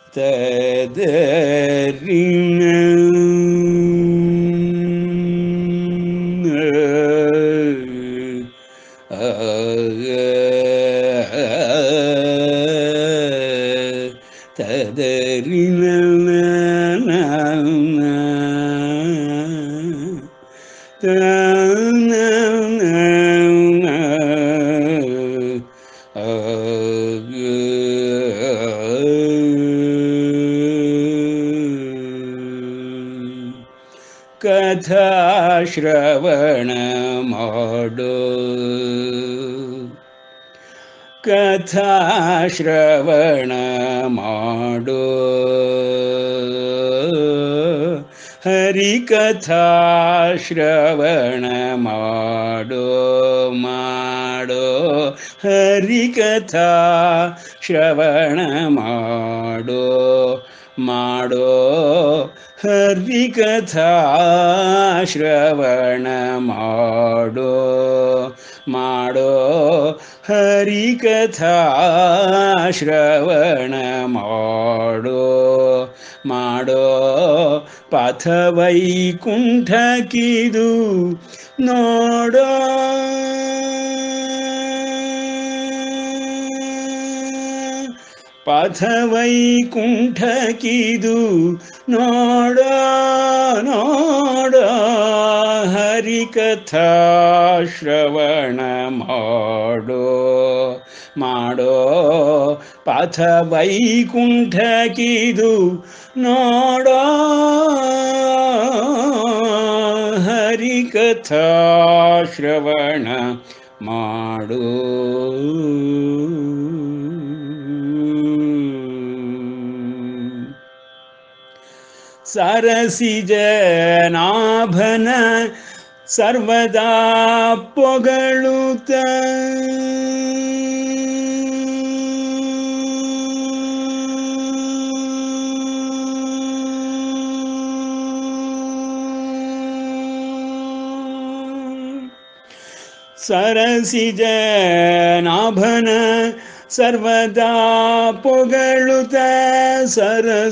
ತದರಿನ ಕಥಾ ಶ್ರವಣ ಮಾಡೋ ಕಥಾ ಶ್ರವಣ ಮಾಡೋ ಹರಿಕಥಾ ಶ್ರವಣ ಮಾಡೋ ಮಾಡೋ ಹರಿಕಥಾ ಶ್ರವಣ ಮಾಡೋ ಮಾಡೋ ಹರಿಕಥಾ ಶ್ರವಣ ಮಾಡೋ ಮಾಡೋ ಹರಿಕಥಾ ಶ್ರವಣ ಮಾಡೋ ಮಾಡೋ ಪಥ ವೈಕುಂಠಕ್ಕಿದು ನೋಡೋ ಪಥ ವೈಕುಂಠಕ್ಕಿದು ನೋಡೋ ನೋಡೋ ಹರಿಕಥಾ ಶ್ರವಣ ಮಾಡೋ ಮಾಡೋ ಪಥ ವೈಕುಂಠಕ್ಕಿದು ನೋಡೋ ಹರಿಕಥಾ ಶ್ರವಣ ಮಾಡೋ ಸರಸಿಜನಾಭನ ಸರ್ವದಾ ಪೊಗಳುತ್ತ ಸರಸಿಜನಾಭನ ಸರ್ವದಾ ಪೊಗಳುತ್ತ ಸರಸಿಜನಾಭನ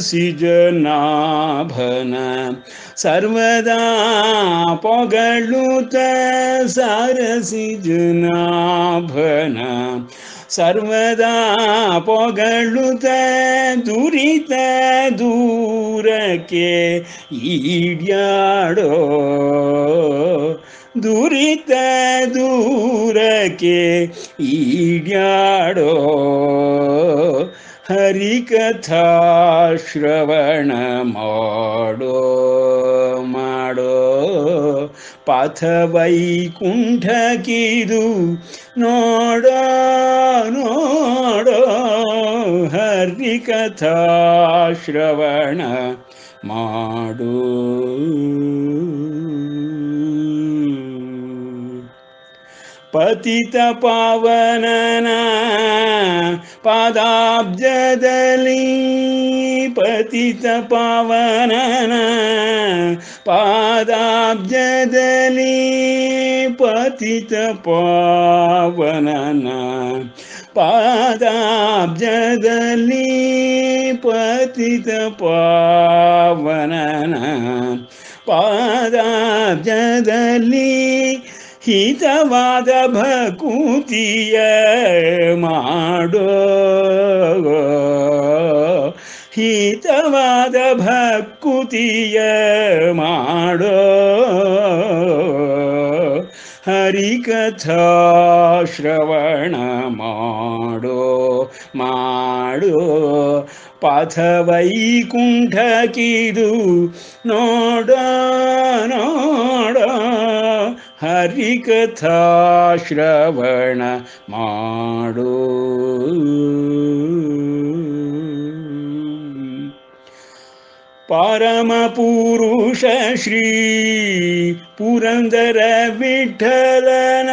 ಸರ್ವದಾ ಪೊಗಳುತ್ತ ಸರಸಿಜನಾಭನ ಸರ್ವದಾ ಪೊಗಳುತ್ತ ದುರಿತ ದೂರಕ್ಕೆ ಈಡ್ಯಾಡೋ ದುರಿತ ದೂರಕ್ಕೆ ಈಡ್ಯಾಡೋ ಹರಿಕಥಾ ಶ್ರವಣ ಮಾಡೋ ಮಾಡೋ ಪಥ ವೈಕುಂಠಕ್ಕಿದು ನೋಡೋ ನೋಡೋ ಹರಿಕಥಾ ಶ್ರವಣ ಮಾಡೋ ಪತಿತ ಪಾವನನ ಪಾದಾಬ್ಜದಲ್ಲಿ ಪತಿತ ಪಾವನನ ಪಾದಾಬ್ಜದಲ್ಲಿ ಪತಿತ ಪಾವನನ ಪಾದಾಬ್ಜದಲ್ಲಿ ಪತಿತ ಪಾವನನ ಪಾದಾಬ್ಜದಲ್ಲಿ ಹಿತವಾದ ಭಕುತಿಯ ಮಾಡೋ ಹಿತವಾದ ಭಕುತಿಯ ಮಾಡೋ ಹರಿಕಥಾ ಶ್ರವಣ ಮಾಡೋ ಮಾಡೋ ಪಥ ವೈಕುಂಠಕ್ಕಿದು ನೋಡೋ ನೋಡೋ ಹರಿಕಥಾ ಶ್ರವಣ ಮಾಡೋ ಪರಮ ಪುರುಷ ಶ್ರೀ ಪುರಂದರ ವಿಠಲನ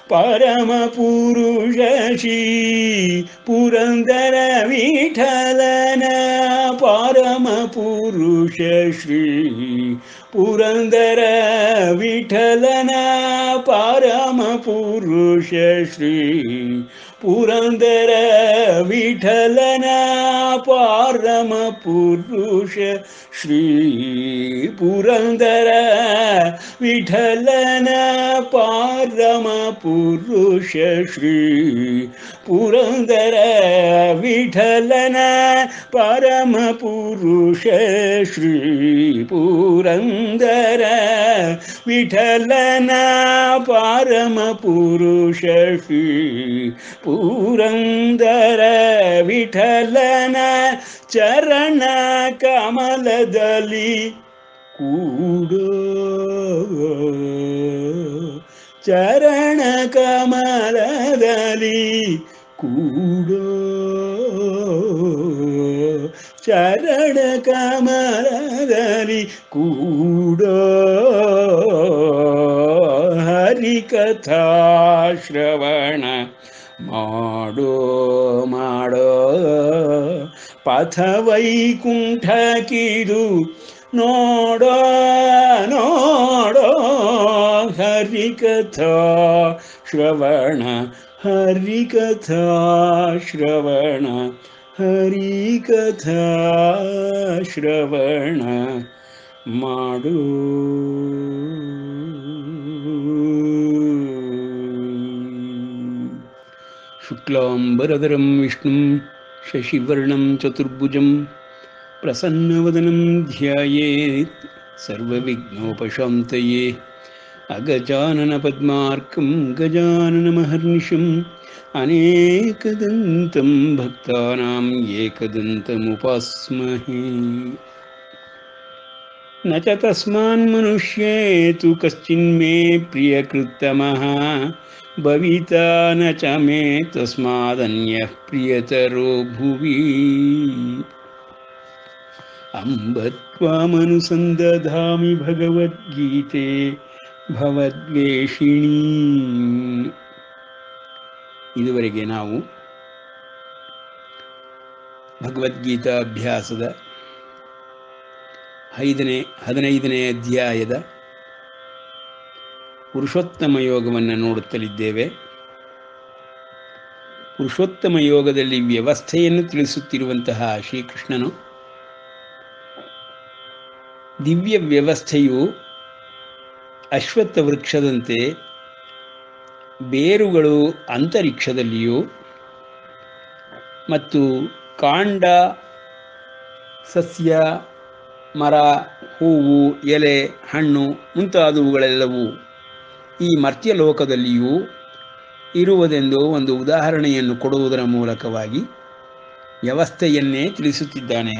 ಪರಮ ಪುರುಷ ಶ್ರೀ ಪುರಂದರ ವಿಠಲನ ಪರಮ ಪುರುಷ ಶ್ರೀ ಪುರಂದರ ವಿಠಲನ ಪರಮ ಪುರುಷ ಶ್ರೀ ಪುರಂದರ ವಿಠಲನ ಪರಮ ಪುರುಷ ಶ್ರೀ ಪುರಂದರ ವಿಠಲನ ಪರಮ ಪುರುಷ ಶ್ರೀ ಪುರಂದರ ವಿಠಲನ ಪರಮ ಪುರುಷ ಶ್ರೀ ಪುರಂದರ ವಿಠಲನ ಪರಮ ಪುರುಷ ಶ್ರೀ ಪುರಂದರ ವಿಠಲನ ಚರಣ ಕಮಲದಲ್ಲಿ ಕೂಡೋ ಚರಣ ಕಮಲದಲ್ಲಿ ಕೂಡೋ ಚರಣ ಕಮಲದಲ್ಲಿ ಕೂಡೋ ಹರಿಕಥಾ ಶ್ರವಣ ಮಾಡೋ ಮಾಡೋ ಪಥ ವೈಕುಂಠಕ್ಕಿದು ನೋಡೋ ನೋಡೋ ಹರಿಕಥಾ ಶ್ರವಣ ಹರಿಕಥಾ ಶ್ರವಣ ಹರಿಕಥಾ ಶ್ರವಣ ಮಾಡು. ಶುಕ್ಲಾಂಬರಧರಂ ವಿಷ್ಣುಂ ಶಶಿವರ್ಣಂ ಚತುರ್ಭುಜಂ ಪ್ರಸನ್ನವದನಂ ಧ್ಯಾಯೇತ್ ಸರ್ವವಿಘ್ನೋಪಶಾಂತಯೇ. ಅಗಜಾನನ ಪದ್ಮಾರ್ಕಂ ಗಜಾನನಮಹರ್ನಿಶಂ ಅನೇಕದಂತಂ ಭಕ್ತಾನಾಂ ಏಕದಂತಮುಪಾಸ್ಮಹೇ. ನ ಚ ತಸ್ಮಾನ್ಮನುಷ್ಯೇ ತು ಕಶ್ಚಿನ್ಮೇ ಪ್ರಿಯಕೃತ್ತಮಃ ಭವಿತಾ ನ ಚ ಮೇ ತಸ್ಮಾದನ್ಯಃ ಪ್ರಿಯತರೋ ಭುವಿ. ಅಂಬ ತ್ವಾಮನುಸಂದಧಾಮಿ ಭಗವದ್ಗೀತೆ ಭವದ್ವೇಷಿಣೀ. ಇದುವರೆಗೆ ನಾವು ಭಗವದ್ಗೀತಾ ಅಭ್ಯಾಸದ 15ನೇ ಅಧ್ಯಾಯದ ಪುರುಷೋತ್ತಮ ಯೋಗವನ್ನು ನೋಡುತ್ತಲಿದ್ದೇವೆ. ಪುರುಷೋತ್ತಮ ಯೋಗದಲ್ಲಿ ವ್ಯವಸ್ಥೆಯನ್ನು ತಿಳಿಸುತ್ತಿರುವಂತಹ ಶ್ರೀಕೃಷ್ಣನು ದಿವ್ಯ ವ್ಯವಸ್ಥೆಯು ಅಶ್ವತ್ಥ ವೃಕ್ಷದಂತೆ ಬೇರುಗಳು ಅಂತರಿಕ್ಷದಲ್ಲಿಯೂ ಮತ್ತು ಕಾಂಡ ಸಸ್ಯ ಮರ ಹೂವು ಎಲೆ ಹಣ್ಣು ಮುಂತಾದವುಗಳೆಲ್ಲವೂ ಈ ಮರ್ತ್ಯಲೋಕದಲ್ಲಿಯೂ ಇರುವುದೆಂದು ಒಂದು ಉದಾಹರಣೆಯನ್ನು ಕೊಡುವುದರ ಮೂಲಕವಾಗಿ ವ್ಯವಸ್ಥೆಯನ್ನೇ ತಿಳಿಸುತ್ತಿದ್ದಾನೆ.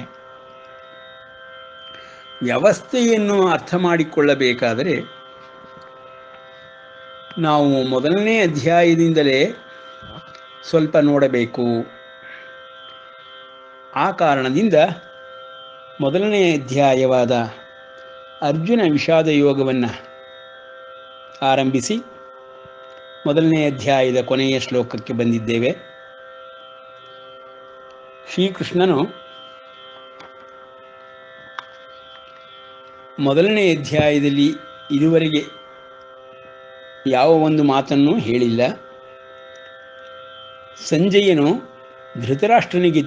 ವ್ಯವಸ್ಥೆಯನ್ನು ಅರ್ಥ ಮಾಡಿಕೊಳ್ಳಬೇಕಾದರೆ ನಾವು ಮೊದಲನೇ ಅಧ್ಯಾಯದಿಂದಲೇ ಸ್ವಲ್ಪ ನೋಡಬೇಕು. ಆ ಕಾರಣದಿಂದ ಮೊದಲನೇ ಅಧ್ಯಾಯವಾದ ಅರ್ಜುನ ವಿಷಾದ ಯೋಗವನ್ನು ಆರಂಭಿಸಿ ಮೊದಲನೇ ಅಧ್ಯಾಯದ ಕೊನೆಯ ಶ್ಲೋಕಕ್ಕೆ ಬಂದಿದ್ದೇವೆ. ಶ್ರೀಕೃಷ್ಣನು ಮೊದಲನೇ ಅಧ್ಯಾಯದಲ್ಲಿ ಇದುವರೆಗೆ ಯಾವ ಒಂದು ಮಾತನ್ನು ಹೇಳಿಲ್ಲ. ಸಂಜಯನು ಧೃತರಾಷ್ಟ್ರನಿಗೆ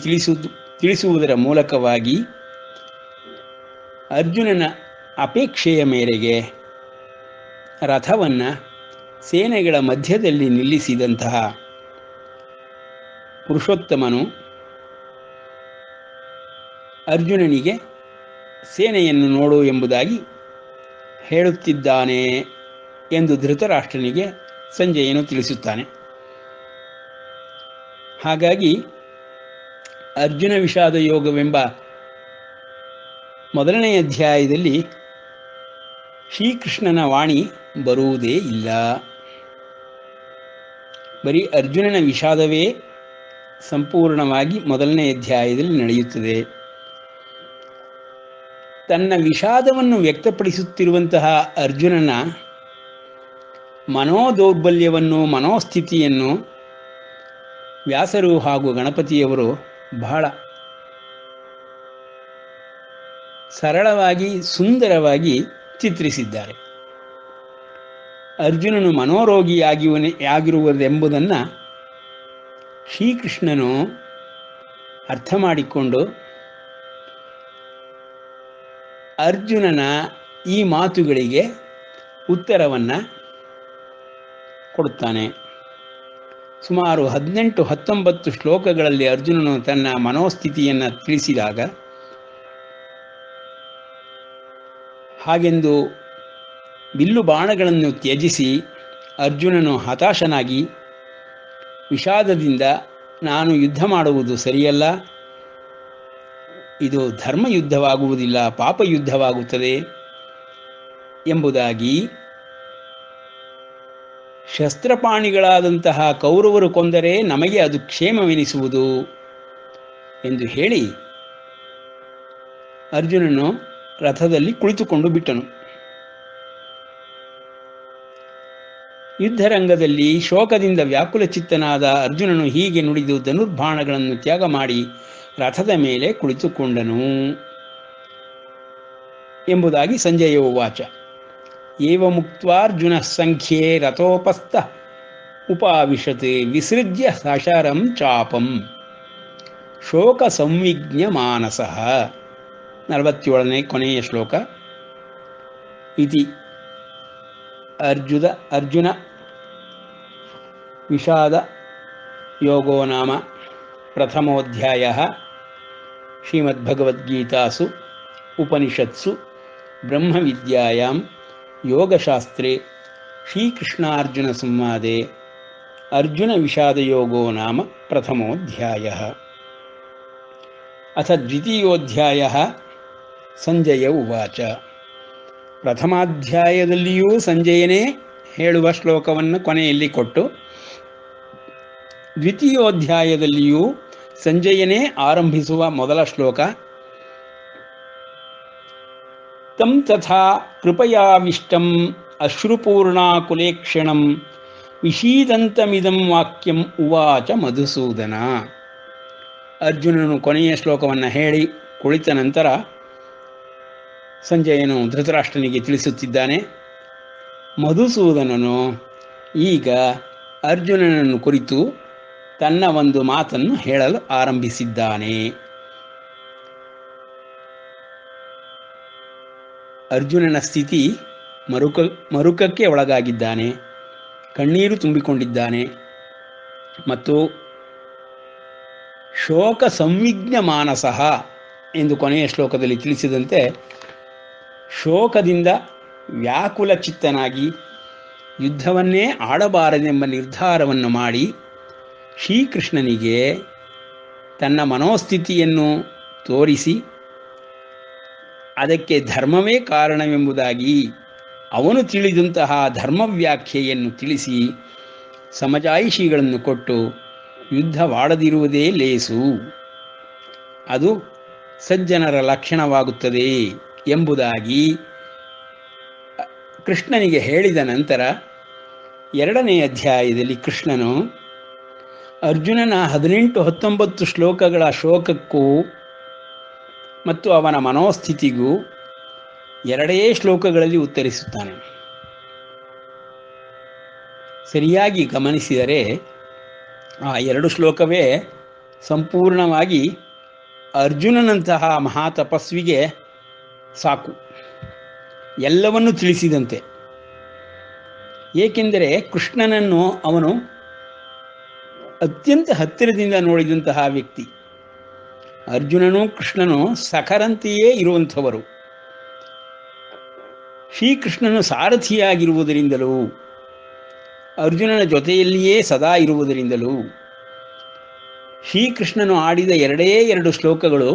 ತಿಳಿಸುವುದರ ಮೂಲಕವಾಗಿ ಅರ್ಜುನನ ಅಪೇಕ್ಷೆಯ ಮೇರೆಗೆ ರಥವನ್ನು ಸೇನೆಗಳ ಮಧ್ಯದಲ್ಲಿ ನಿಲ್ಲಿಸಿದಂತಹ ಪುರುಷೋತ್ತಮನು ಅರ್ಜುನನಿಗೆ ಸೇನೆಯನ್ನು ನೋಡು ಎಂಬುದಾಗಿ ಹೇಳುತ್ತಿದ್ದಾನೆ ಎಂದು ಧೃತರಾಷ್ಟ್ರನಿಗೆ ಸಂಜಯನು ತಿಳಿಸುತ್ತಾನೆ. ಹಾಗಾಗಿ ಅರ್ಜುನ ವಿಷಾದ ಯೋಗವೆಂಬ ಮೊದಲನೇ ಅಧ್ಯಾಯದಲ್ಲಿ ಶ್ರೀಕೃಷ್ಣನ ವಾಣಿ ಬರುವುದೇ ಇಲ್ಲ. ಬರೀ ಅರ್ಜುನನ ವಿಷಾದವೇ ಸಂಪೂರ್ಣವಾಗಿ ಮೊದಲನೇ ಅಧ್ಯಾಯದಲ್ಲಿ ನಡೆಯುತ್ತದೆ. ತನ್ನ ವಿಷಾದವನ್ನು ವ್ಯಕ್ತಪಡಿಸುತ್ತಿರುವಂತಹ ಅರ್ಜುನನ ಮನೋದೌರ್ಬಲ್ಯವನ್ನು ಮನೋಸ್ಥಿತಿಯನ್ನು ವ್ಯಾಸರು ಹಾಗೂ ಗಣಪತಿಯವರು ಬಹಳ ಸರಳವಾಗಿ ಸುಂದರವಾಗಿ ಚಿತ್ರಿಸಿದ್ದಾರೆ. ಅರ್ಜುನನು ಮನೋರೋಗಿಯಾಗಿರುವುದೆಂಬುದನ್ನು ಶ್ರೀಕೃಷ್ಣನು ಅರ್ಥ ಮಾಡಿಕೊಂಡು ಅರ್ಜುನನ ಈ ಮಾತುಗಳಿಗೆ ಉತ್ತರವನ್ನು ಕೊಡುತ್ತಾನೆ. ಸುಮಾರು 18-19 ಶ್ಲೋಕಗಳಲ್ಲಿ ಅರ್ಜುನನು ತನ್ನ ಮನೋಸ್ಥಿತಿಯನ್ನು ತಿಳಿಸಿದಾಗ, ಹಾಗೆಂದು ಬಿಲ್ಲು ಬಾಣಗಳನ್ನು ತ್ಯಜಿಸಿ ಅರ್ಜುನನು ಹತಾಶನಾಗಿ ವಿಷಾದದಿಂದ ನಾನು ಯುದ್ಧ ಮಾಡುವುದು ಸರಿಯಲ್ಲ, ಇದು ಧರ್ಮ ಯುದ್ಧವಾಗುವುದಿಲ್ಲ, ಪಾಪ ಯುದ್ಧವಾಗುತ್ತದೆ ಎಂಬುದಾಗಿ ಶಸ್ತ್ರಪಾಣಿಗಳಾದಂತಹ ಕೌರವರು ಕೊಂದರೆ ನಮಗೆ ಅದು ಕ್ಷೇಮವೆನಿಸುವುದು ಎಂದು ಹೇಳಿ ಅರ್ಜುನನು ರಥದಲ್ಲಿ ಕುಳಿತುಕೊಂಡು ಬಿಟ್ಟನು. ಯುದ್ಧರಂಗದಲ್ಲಿ ಶೋಕದಿಂದ ವ್ಯಾಕುಲಚಿತ್ತನಾದ ಅರ್ಜುನನು ಹೀಗೆ ನುಡಿದು ಧನುರ್ಬಾಣಗಳನ್ನು ತ್ಯಾಗ ಮಾಡಿ ರಥದ ಮೇಲೆ ಕುಳಿತುಕೊಂಡನು ಎಂಬುದಾಗಿ ಸಂಜಯ ಉವಾಚ. ಏವ ಮುಕ್ತ್ವಾರ್ಜುನ ಸಂಖ್ಯೆ ರಥೋಪಸ್ಥ ಉಪಾವಿಶತ್ ವಿಸೃಜ್ಯ ಸಶರಂ ಚಾಪಂ ಶೋಕ ಸಂವಿಜ್ಞ ಮಾನಸಃ. 47ನೇ ಕೊನೆಯ ಶ್ಲೋಕ. ಇತಿ ಅರ್ಜುನ ವಿಷಾದ ಯೋಗೋ ನಾಮ ಪ್ರಥಮೋಧ್ಯಾಯಃ ಶ್ರೀಮದ್ಭಗವದ್ಗೀತಾಸು ಉಪನಿಷತ್ಸು ಬ್ರಹ್ಮವಿದ್ಯಾಯಾಂ ಯೋಗಶಾಸ್ತ್ರೇ ಶ್ರೀಕೃಷ್ಣಾರ್ಜುನ ಸಂವಾದೆ ಅರ್ಜುನ ವಿಷಾದಯೋಗೋ ನಾಮ ಪ್ರಥಮೋಧ್ಯಾಯಃ. ಅಥ ದ್ವಿತೀಯೋಧ್ಯಾಯಃ ಸಂಜಯ ಉವಾಚ. ಪ್ರಥಮಾಧ್ಯಾಯದಲ್ಲಿಯೂ ಸಂಜಯನೇ ಹೇಳುವ ಶ್ಲೋಕವನ್ನು ಕೊನೆಯಲ್ಲಿ ಕೊಟ್ಟು, ದ್ವಿತೀಯೋಧ್ಯಾಯದಲ್ಲಿಯೂ ಸಂಜಯನೇ ಆರಂಭಿಸುವ ಮೊದಲ ಶ್ಲೋಕ ತಂ ತಥಾ ಕೃಪಯಾವಿಷ್ಟಂ ಅಶ್ರುಪೂರ್ಣಾಕುಲೇಕ್ಷಣಂ ವಿಷೀದಂತಮಿದಂ ವಾಕ್ಯಂ ಉವಾಚ ಮಧುಸೂದನ. ಅರ್ಜುನನು ಕೊನೆಯ ಶ್ಲೋಕವನ್ನು ಹೇಳಿ ಕುಳಿತ ನಂತರ ಸಂಜಯನು ಧೃತರಾಷ್ಟ್ರನಿಗೆ ತಿಳಿಸುತ್ತಿದ್ದಾನೆ. ಮಧುಸೂದನನು ಈಗ ಅರ್ಜುನನನ್ನು ಕುರಿತು ತನ್ನ ಒಂದು ಮಾತನ್ನು ಹೇಳಲು ಆರಂಭಿಸಿದ್ದಾನೆ. ಅರ್ಜುನನ ಸ್ಥಿತಿ ಮರುಕಕ್ಕೆ ಒಳಗಾಗಿದ್ದಾನೆ, ಕಣ್ಣೀರು ತುಂಬಿಕೊಂಡಿದ್ದಾನೆ ಮತ್ತು ಶೋಕ ಸಂವಿಜ್ಞ ಮಾನಸಃ ಎಂದು ಕೊನೆಯ ಶ್ಲೋಕದಲ್ಲಿ ತಿಳಿಸಿದಂತೆ ಶೋಕದಿಂದ ವ್ಯಾಕುಲ ಚಿತ್ತನಾಗಿ ಯುದ್ಧವನ್ನೇ ಆಡಬಾರದೆಂಬ ನಿರ್ಧಾರವನ್ನು ಮಾಡಿ ಶ್ರೀಕೃಷ್ಣನಿಗೆ ತನ್ನ ಮನೋಸ್ಥಿತಿಯನ್ನು ತೋರಿಸಿ ಅದಕ್ಕೆ ಧರ್ಮವೇ ಕಾರಣವೆಂಬುದಾಗಿ ಅವನು ತಿಳಿದಂತಹ ಧರ್ಮವ್ಯಾಖ್ಯೆಯನ್ನು ತಿಳಿಸಿ ಸಮಜಾಯಿಷಿಗಳನ್ನು ಕೊಟ್ಟು ಯುದ್ಧವಾಡದಿರುವುದೇ ಲೇಸು, ಅದು ಸಜ್ಜನರ ಲಕ್ಷಣವಾಗುತ್ತದೆ ಎಂಬುದಾಗಿ ಕೃಷ್ಣನಿಗೆ ಹೇಳಿದ ನಂತರ 2ನೇ ಅಧ್ಯಾಯದಲ್ಲಿ ಕೃಷ್ಣನು ಅರ್ಜುನನ 18-19 ಶ್ಲೋಕಗಳ ಶೋಕಕ್ಕೂ ಮತ್ತು ಅವನ ಮನೋಸ್ಥಿತಿಗೂ 2 ಶ್ಲೋಕಗಳಲ್ಲಿ ಉತ್ತರಿಸುತ್ತಾನೆ. ಸರಿಯಾಗಿ ಗಮನಿಸಿದರೆ ಆ 2 ಶ್ಲೋಕವೇ ಸಂಪೂರ್ಣವಾಗಿ ಅರ್ಜುನನಂತಹ ಮಹಾತಪಸ್ವಿಗೆ ಸಾಕು, ಎಲ್ಲವನ್ನೂ ತಿಳಿಸಿದಂತೆ. ಏಕೆಂದರೆ ಕೃಷ್ಣನನ್ನು ಅವನು ಅತ್ಯಂತ ಹತ್ತಿರದಿಂದ ನೋಡಿದಂತಹ ವ್ಯಕ್ತಿ. ಅರ್ಜುನನು ಕೃಷ್ಣನು ಸಖರಂತೆಯೇ ಇರುವಂಥವರು. ಶ್ರೀಕೃಷ್ಣನು ಸಾರಥಿಯಾಗಿರುವುದರಿಂದಲೂ ಅರ್ಜುನನ ಜೊತೆಯಲ್ಲಿಯೇ ಸದಾ ಇರುವುದರಿಂದಲೂ ಶ್ರೀಕೃಷ್ಣನು ಆಡಿದ 2 ಶ್ಲೋಕಗಳು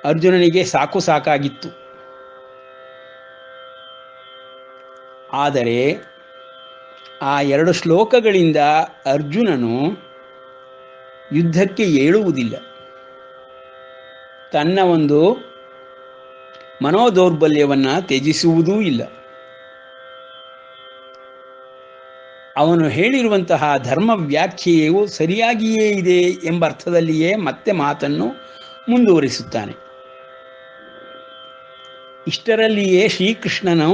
ಅರ್ಜುನನಿಗೆ ಸಾಕಾಗಿತ್ತು. ಆದರೆ ಆ 2 ಶ್ಲೋಕಗಳಿಂದ ಅರ್ಜುನನು ಯುದ್ಧಕ್ಕೆ ಏಳುವುದಿಲ್ಲ. ತನ್ನ ಒಂದು ಮನೋದೌರ್ಬಲ್ಯವನ್ನು ತ್ಯಜಿಸುವುದೂ ಇಲ್ಲ. ಅವನು ಹೇಳಿರುವಂತಹ ಧರ್ಮ ವ್ಯಾಖ್ಯೆಯು ಸರಿಯಾಗಿಯೇ ಇದೆ ಎಂಬ ಅರ್ಥದಲ್ಲಿಯೇ ಮತ್ತೆ ಮಾತನ್ನು ಮುಂದುವರಿಸುತ್ತಾನೆ. ಇಷ್ಟರಲ್ಲಿಯೇ ಶ್ರೀಕೃಷ್ಣನು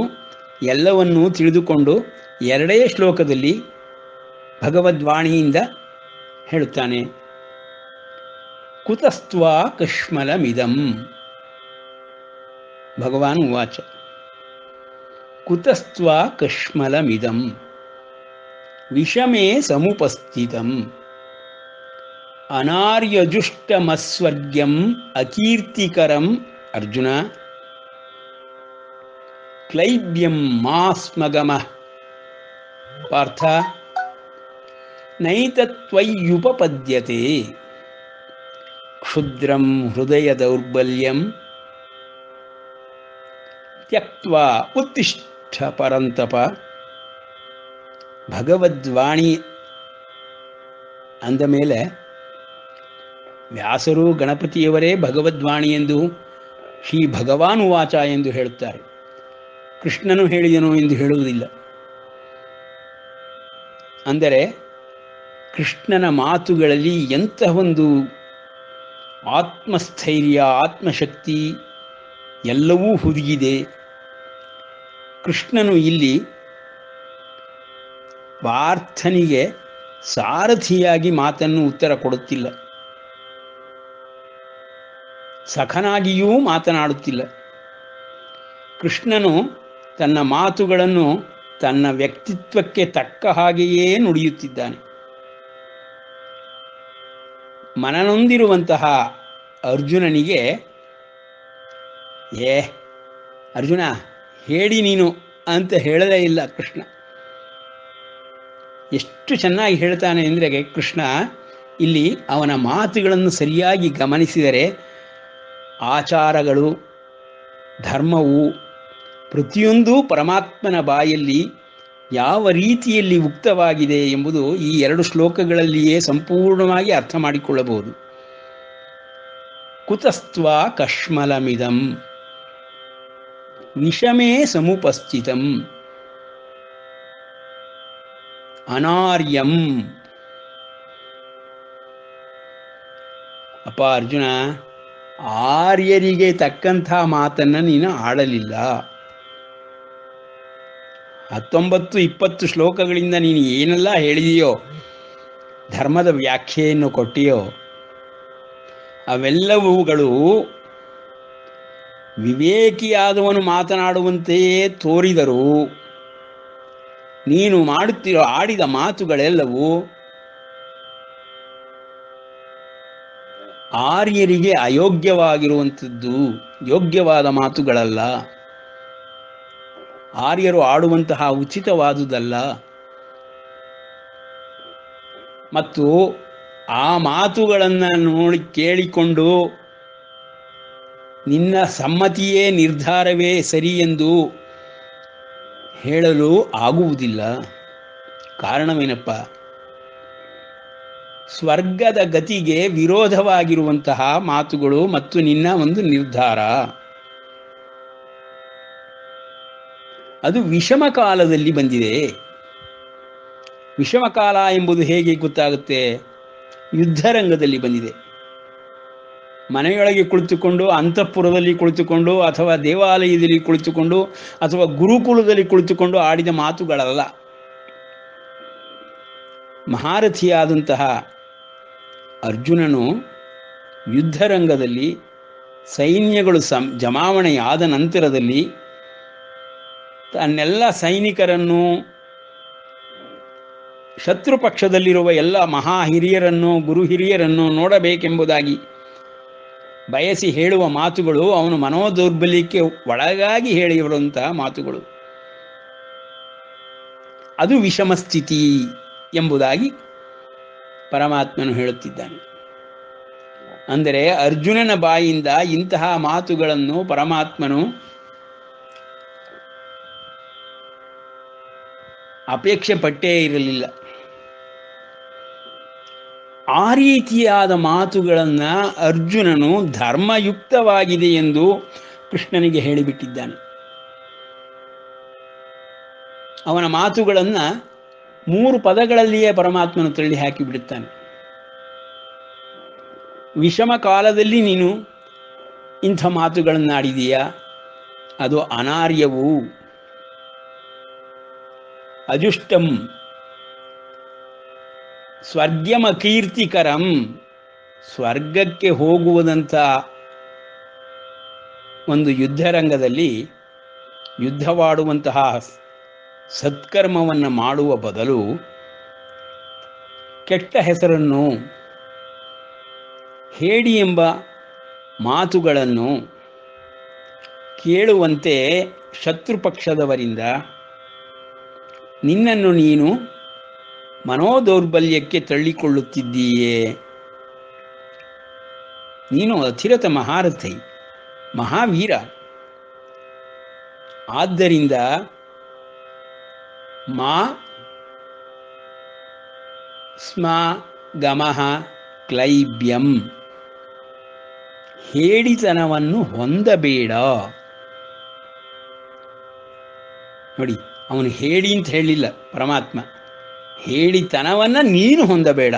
ಎಲ್ಲವನ್ನೂ ತಿಳಿದುಕೊಂಡು ಎರಡೇ ಶ್ಲೋಕದಲ್ಲಿ ಭಗವದ್ವಾಣಿಯಿಂದ ಹೇಳುತ್ತಾನೆ. ಕುತಸ್ತ್ವಾ ಕಶ್ಮಲಮಿದಂ. ಭಗವಾನ್ ಉವಾಚ ಕುತಸ್ತ್ವಾ ಕಶ್ಮಲಮಿದಂ ವಿಷಮೇ ಸಮುಪಸ್ಥಿತಂ ಅನಾರ್ಯಜುಷ್ಟಮಸ್ವರ್ಗ್ಯಂ ಅಕೀರ್ತಿಕರಂ ಅರ್ಜುನ ಕ್ಲೈಬ್ಯಂ ಮಾಸ್ಮಗಮಃ ಪಾರ್ಥ ನೈತತ್ವಯ್ಯುಪಪದ್ಯತೆ ಕ್ಷುದ್ರಂ ಹೃದಯ ದೌರ್ಬಲ್ಯಂ ತ್ಯಕ್ತ್ವಾ ಉತ್ತಿಷ್ಠ ಪರಂತಪ. ಭಗವದ್ವಾಣಿ ಅಂದ ಮೇಲೆ ವ್ಯಾಸರು ಗಣಪತಿಯವರೇ ಭಗವದ್ವಾಣಿ ಎಂದು ಶ್ರೀ ಭಗವಾನ್ ವಾಚ ಎಂದು ಹೇಳುತ್ತಾರೆ. ಕೃಷ್ಣನು ಹೇಳಿದನು ಎಂದು ಹೇಳುವುದಿಲ್ಲ. ಅಂದರೆ ಕೃಷ್ಣನ ಮಾತುಗಳಲ್ಲಿ ಎಂತಹೊಂದು ಆತ್ಮಸ್ಥೈರ್ಯ, ಆತ್ಮಶಕ್ತಿ ಎಲ್ಲವೂ ಹುದುಗಿದೆ. ಕೃಷ್ಣನು ಇಲ್ಲಿ ಪಾರ್ಥನಿಗೆ ಸಾರಥಿಯಾಗಿ ಮಾತನ್ನು ಉತ್ತರ ಕೊಡುತ್ತಿಲ್ಲ, ಸಖನಾಗಿಯೂ ಮಾತನಾಡುತ್ತಿಲ್ಲ. ಕೃಷ್ಣನು ತನ್ನ ಮಾತುಗಳನ್ನು ತನ್ನ ವ್ಯಕ್ತಿತ್ವಕ್ಕೆ ತಕ್ಕ ಹಾಗೆಯೇ ನುಡಿಯುತ್ತಿದ್ದಾನೆ. ಮನನೊಂದಿರುವಂತಹ ಅರ್ಜುನನಿಗೆ ಅರ್ಜುನ ಹೇಳಿ ನೀನು ಅಂತ ಹೇಳಲೇ ಇಲ್ಲ ಕೃಷ್ಣ. ಎಷ್ಟು ಚೆನ್ನಾಗಿ ಹೇಳ್ತಾನೆ ಅಂದರೆ ಕೃಷ್ಣ ಇಲ್ಲಿ ಅವನ ಮಾತುಗಳನ್ನು ಸರಿಯಾಗಿ ಗಮನಿಸಿದರೆ ಆಚಾರಗಳು, ಧರ್ಮವು ಪ್ರತಿಯೊಂದೂ ಪರಮಾತ್ಮನ ಬಾಯಲ್ಲಿ ಯಾವ ರೀತಿಯಲ್ಲಿ ಉಕ್ತವಾಗಿದೆ ಎಂಬುದು ಈ ಎರಡು ಶ್ಲೋಕಗಳಲ್ಲಿಯೇ ಸಂಪೂರ್ಣವಾಗಿ ಅರ್ಥ ಮಾಡಿಕೊಳ್ಳಬಹುದು. ಕುತಸ್ತ್ವಾ ಕಶ್ಮಲಮಿದಂ ವಿಷಮೇ ಸಮುಪಸ್ಥಿತಂ ಅನಾರ್ಯಂ. ಅಪ್ಪ ಅರ್ಜುನ, ಆರ್ಯರಿಗೆ ತಕ್ಕಂಥ ಮಾತನ್ನು ನೀನು ಆಡಲಿಲ್ಲ. 19-20 ಶ್ಲೋಕಗಳಿಂದ ನೀನು ಏನೆಲ್ಲ ಹೇಳಿದೆಯೋ, ಧರ್ಮದ ವ್ಯಾಖ್ಯೆಯನ್ನು ಕೊಟ್ಟಿಯೋ, ಅವೆಲ್ಲವುಗಳು ವಿವೇಕಿಯಾದವನು ಮಾತನಾಡುವಂತೆಯೇ ತೋರಿದರೂ ನೀನು ಆಡಿದ ಮಾತುಗಳೆಲ್ಲವೂ ಆರ್ಯರಿಗೆ ಅಯೋಗ್ಯವಾಗಿರುವಂಥದ್ದು, ಯೋಗ್ಯವಾದ ಮಾತುಗಳಲ್ಲ. ಆರ್ಯರು ಆಡುವಂತಹ ಉಚಿತವಾದುದಲ್ಲ. ಮತ್ತು ಆ ಮಾತುಗಳನ್ನು ಕೇಳಿಕೊಂಡು ನಿನ್ನ ಸಮ್ಮತಿಯೇ ನಿರ್ಧಾರವೇ ಸರಿ ಎಂದು ಹೇಳಲು ಆಗುವುದಿಲ್ಲ. ಕಾರಣವೇನಪ್ಪ? ಸ್ವರ್ಗದ ಗತಿಗೆ ವಿರೋಧವಾಗಿರುವಂತಹ ಮಾತುಗಳು ಮತ್ತು ನಿನ್ನ ಒಂದು ನಿರ್ಧಾರ. ಅದು ವಿಷಮ ಕಾಲದಲ್ಲಿ ಬಂದಿದೆ. ವಿಷಮ ಕಾಲ ಎಂಬುದು ಹೇಗೆ ಗೊತ್ತಾಗುತ್ತೆ? ಯುದ್ಧರಂಗದಲ್ಲಿ ಬಂದಿದೆ. ಮನೆಯೊಳಗೆ ಕುಳಿತುಕೊಂಡು, ಅಂತಃಪುರದಲ್ಲಿ ಕುಳಿತುಕೊಂಡು, ಅಥವಾ ದೇವಾಲಯದಲ್ಲಿ ಕುಳಿತುಕೊಂಡು, ಅಥವಾ ಗುರುಕುಲದಲ್ಲಿ ಕುಳಿತುಕೊಂಡು ಆಡಿದ ಮಾತುಗಳಲ್ಲ. ಮಹಾರಥಿಯಾದಂತಹ ಅರ್ಜುನನು ಯುದ್ಧರಂಗದಲ್ಲಿ ಸೈನ್ಯಗಳು ಜಮಾವಣೆಯಾದ ನಂತರದಲ್ಲಿ ತನ್ನೆಲ್ಲ ಸೈನಿಕರನ್ನು, ಶತ್ರು ಪಕ್ಷದಲ್ಲಿರುವ ಎಲ್ಲ ಮಹಾ ಹಿರಿಯರನ್ನು, ಗುರು ಹಿರಿಯರನ್ನು ನೋಡಬೇಕೆಂಬುದಾಗಿ ಬಯಸಿ ಹೇಳುವ ಮಾತುಗಳು ಅವನು ಮನೋದೌರ್ಬಲ್ಯಕ್ಕೆ ಒಳಗಾಗಿ ಹೇಳಿರುವಂತಹ ಮಾತುಗಳು. ಅದು ವಿಷಮ ಸ್ಥಿತಿ ಎಂಬುದಾಗಿ ಪರಮಾತ್ಮನು ಹೇಳುತ್ತಿದ್ದಾನೆ. ಅಂದರೆ ಅರ್ಜುನನ ಬಾಯಿಂದ ಇಂತಹ ಮಾತುಗಳನ್ನು ಪರಮಾತ್ಮನು ಅಪೇಕ್ಷೆ ಪಟ್ಟೇ ಇರಲಿಲ್ಲ. ಆ ರೀತಿಯಾದ ಮಾತುಗಳನ್ನು ಅರ್ಜುನನು ಧರ್ಮಯುಕ್ತವಾಗಿದೆ ಎಂದು ಕೃಷ್ಣನಿಗೆ ಹೇಳಿಬಿಟ್ಟಿದ್ದಾನೆ. ಅವನ ಮಾತುಗಳನ್ನು 3 ಪದಗಳಲ್ಲಿಯೇ ಪರಮಾತ್ಮನು ತಳ್ಳಿ ಹಾಕಿಬಿಡುತ್ತಾನೆ. ವಿಷಮ ಕಾಲದಲ್ಲಿ ನೀನು ಇಂಥ ಮಾತುಗಳನ್ನು ಆಡಿದೀಯಾ, ಅದು ಅನಾರ್ಯವು. ಅಜುಷ್ಟಂ ಸ್ವರ್ಗಮಕೀರ್ತಿಕರಂ, ಸ್ವರ್ಗಕ್ಕೆ ಹೋಗುವುದಂಥ ಒಂದು ಯುದ್ಧರಂಗದಲ್ಲಿ ಯುದ್ಧವಾಡುವಂತಹ ಸತ್ಕರ್ಮವನ್ನು ಮಾಡುವ ಬದಲು ಕೆಟ್ಟ ಹೆಸರನ್ನು, ಹೇಡಿ ಎಂಬ ಮಾತುಗಳನ್ನು ಕೇಳುವಂತೆ ಶತ್ರುಪಕ್ಷದವರಿಂದ ನಿನ್ನನ್ನು ನೀನು ಮನೋದೌರ್ಬಲ್ಯಕ್ಕೆ ತಳ್ಳಿಕೊಳ್ಳುತ್ತಿದ್ದೀಯೇ. ನೀನು ಅತಿರಥ ಮಹಾರಥಿ, ಮಹಾವೀರ. ಆದ್ದರಿಂದ ಮಾ ಸ್ಮ ಗಮಃ ಕ್ಲೈಬ್ಯಂ, ಹೇಡಿತನವನ್ನು ಹೊಂದಬೇಡ. ನೋಡಿ, ಅವನು ಹೇಳಿ ಅಂತ ಹೇಳಿಲ್ಲ ಪರಮಾತ್ಮ, ಹೇಳಿತನವನ್ನು ನೀನು ಹೊಂದಬೇಡ,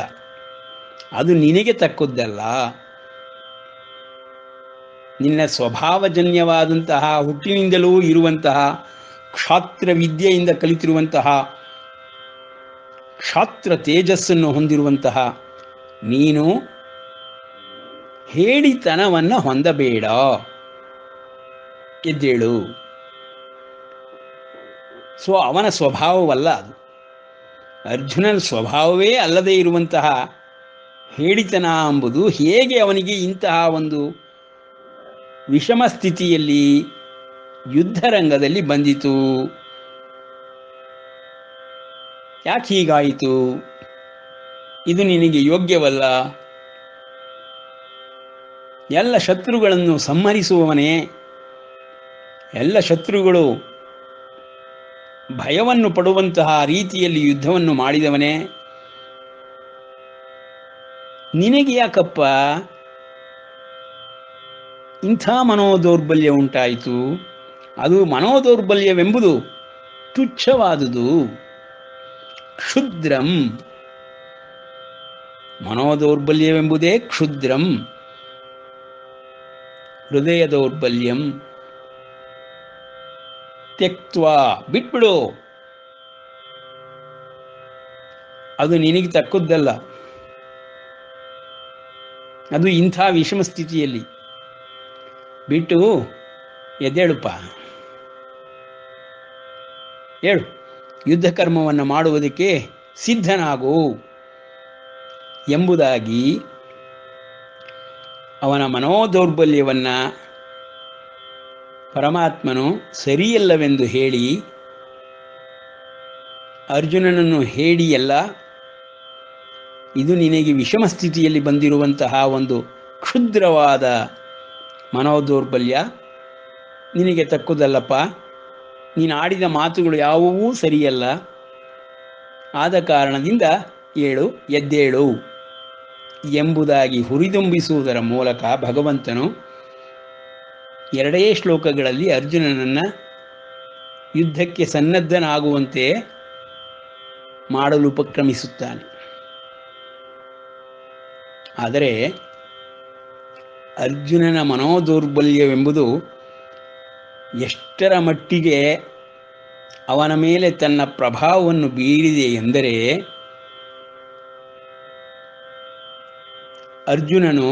ಅದು ನಿನಗೆ ತಕ್ಕದ್ದಲ್ಲ. ನಿನ್ನ ಸ್ವಭಾವಜನ್ಯವಾದಂತಹ ಹುಟ್ಟಿನಿಂದಲೂ ಇರುವಂತಹ ಕ್ಷಾತ್ರ ವಿದ್ಯೆಯಿಂದ ಕಲಿತಿರುವಂತಹ ಕ್ಷಾತ್ರ ತೇಜಸ್ಸನ್ನು ಹೊಂದಿರುವಂತಹ ನೀನು ಹೇಳಿತನವನ್ನು ಹೊಂದಬೇಡ. ಎದ್ದೇಳು. ಅವನ ಸ್ವಭಾವವಲ್ಲ ಅದು. ಅರ್ಜುನನ ಸ್ವಭಾವವೇ ಅಲ್ಲದೇ ಇರುವಂತಹ ಹೇಳಿತನ ಎಂಬುದು ಹೇಗೆ ಅವನಿಗೆ ಇಂತಹ ಒಂದು ವಿಷಮ ಸ್ಥಿತಿಯಲ್ಲಿ ಯುದ್ಧರಂಗದಲ್ಲಿ ಬಂದಿತು? ಯಾಕೆ ಹೀಗಾಯಿತು? ಇದು ನಿನಗೆ ಯೋಗ್ಯವಲ್ಲ. ಎಲ್ಲ ಶತ್ರುಗಳನ್ನು ಸಂಹರಿಸುವವನೇ, ಎಲ್ಲ ಶತ್ರುಗಳು ಭಯವನ್ನು ಪಡುವಂತಹ ರೀತಿಯಲ್ಲಿ ಯುದ್ಧವನ್ನು ಮಾಡಿದವನೇ, ನಿನಗೆ ಯಾಕಪ್ಪ ಇಂಥ ಮನೋದೌರ್ಬಲ್ಯ ಉಂಟಾಯಿತು? ಅದು ಮನೋದೌರ್ಬಲ್ಯವೆಂಬುದು ತುಚ್ಛವಾದುದು, ಕ್ಷುದ್ರಂ. ಮನೋದೌರ್ಬಲ್ಯವೆಂಬುದೇ ಕ್ಷುದ್ರಂ, ಹೃದಯ ದೌರ್ಬಲ್ಯಂ. ತ್ಯಕ್ತ್ವಾ, ಬಿಟ್ಬಿಡು, ಅದು ನಿನಗೆ ತಕ್ಕದ್ದಲ್ಲ. ಅದು ಇಂಥ ವಿಷಮ ಸ್ಥಿತಿಯಲ್ಲಿ ಬಿಟ್ಟು ಎದ್ದೇಳುಪ್ಪ, ಹೇಳು, ಯುದ್ಧ ಕರ್ಮವನ್ನು ಮಾಡುವುದಕ್ಕೆ ಸಿದ್ಧನಾಗು ಎಂಬುದಾಗಿ ಅವನ ಮನೋದೌರ್ಬಲ್ಯವನ್ನು ಪರಮಾತ್ಮನು ಸರಿಯಲ್ಲವೆಂದು ಹೇಳಿ ಅರ್ಜುನನನ್ನು ಹೇಳಿಯಲ್ಲ, ಇದು ನಿನಗೆ ವಿಷಮ ಸ್ಥಿತಿಯಲ್ಲಿ ಬಂದಿರುವಂತಹ ಒಂದು ಕ್ಷುದ್ರವಾದ ಮನೋದೌರ್ಬಲ್ಯ, ನಿನಗೆ ತಕ್ಕುದಲ್ಲಪ್ಪ. ನೀನು ಆಡಿದ ಮಾತುಗಳು ಯಾವುವೂ ಸರಿಯಲ್ಲ. ಆದ ಕಾರಣದಿಂದ ಎದ್ದೇಳು ಎಂಬುದಾಗಿ ಹುರಿದುಂಬಿಸುವುದರ ಮೂಲಕ ಭಗವಂತನು ಎರಡೇ ಶ್ಲೋಕಗಳಲ್ಲಿ ಅರ್ಜುನನನ್ನು ಯುದ್ಧಕ್ಕೆ ಸನ್ನದ್ಧನಾಗುವಂತೆ ಮಾಡಲು ಉಪಕ್ರಮಿಸುತ್ತಾನೆ. ಆದರೆ ಅರ್ಜುನನ ಮನೋದೌರ್ಬಲ್ಯವೆಂಬುದು ಎಷ್ಟರ ಮಟ್ಟಿಗೆ ಅವನ ಮೇಲೆ ತನ್ನ ಪ್ರಭಾವವನ್ನು ಬೀರಿದೆ ಎಂದರೆ, ಅರ್ಜುನನು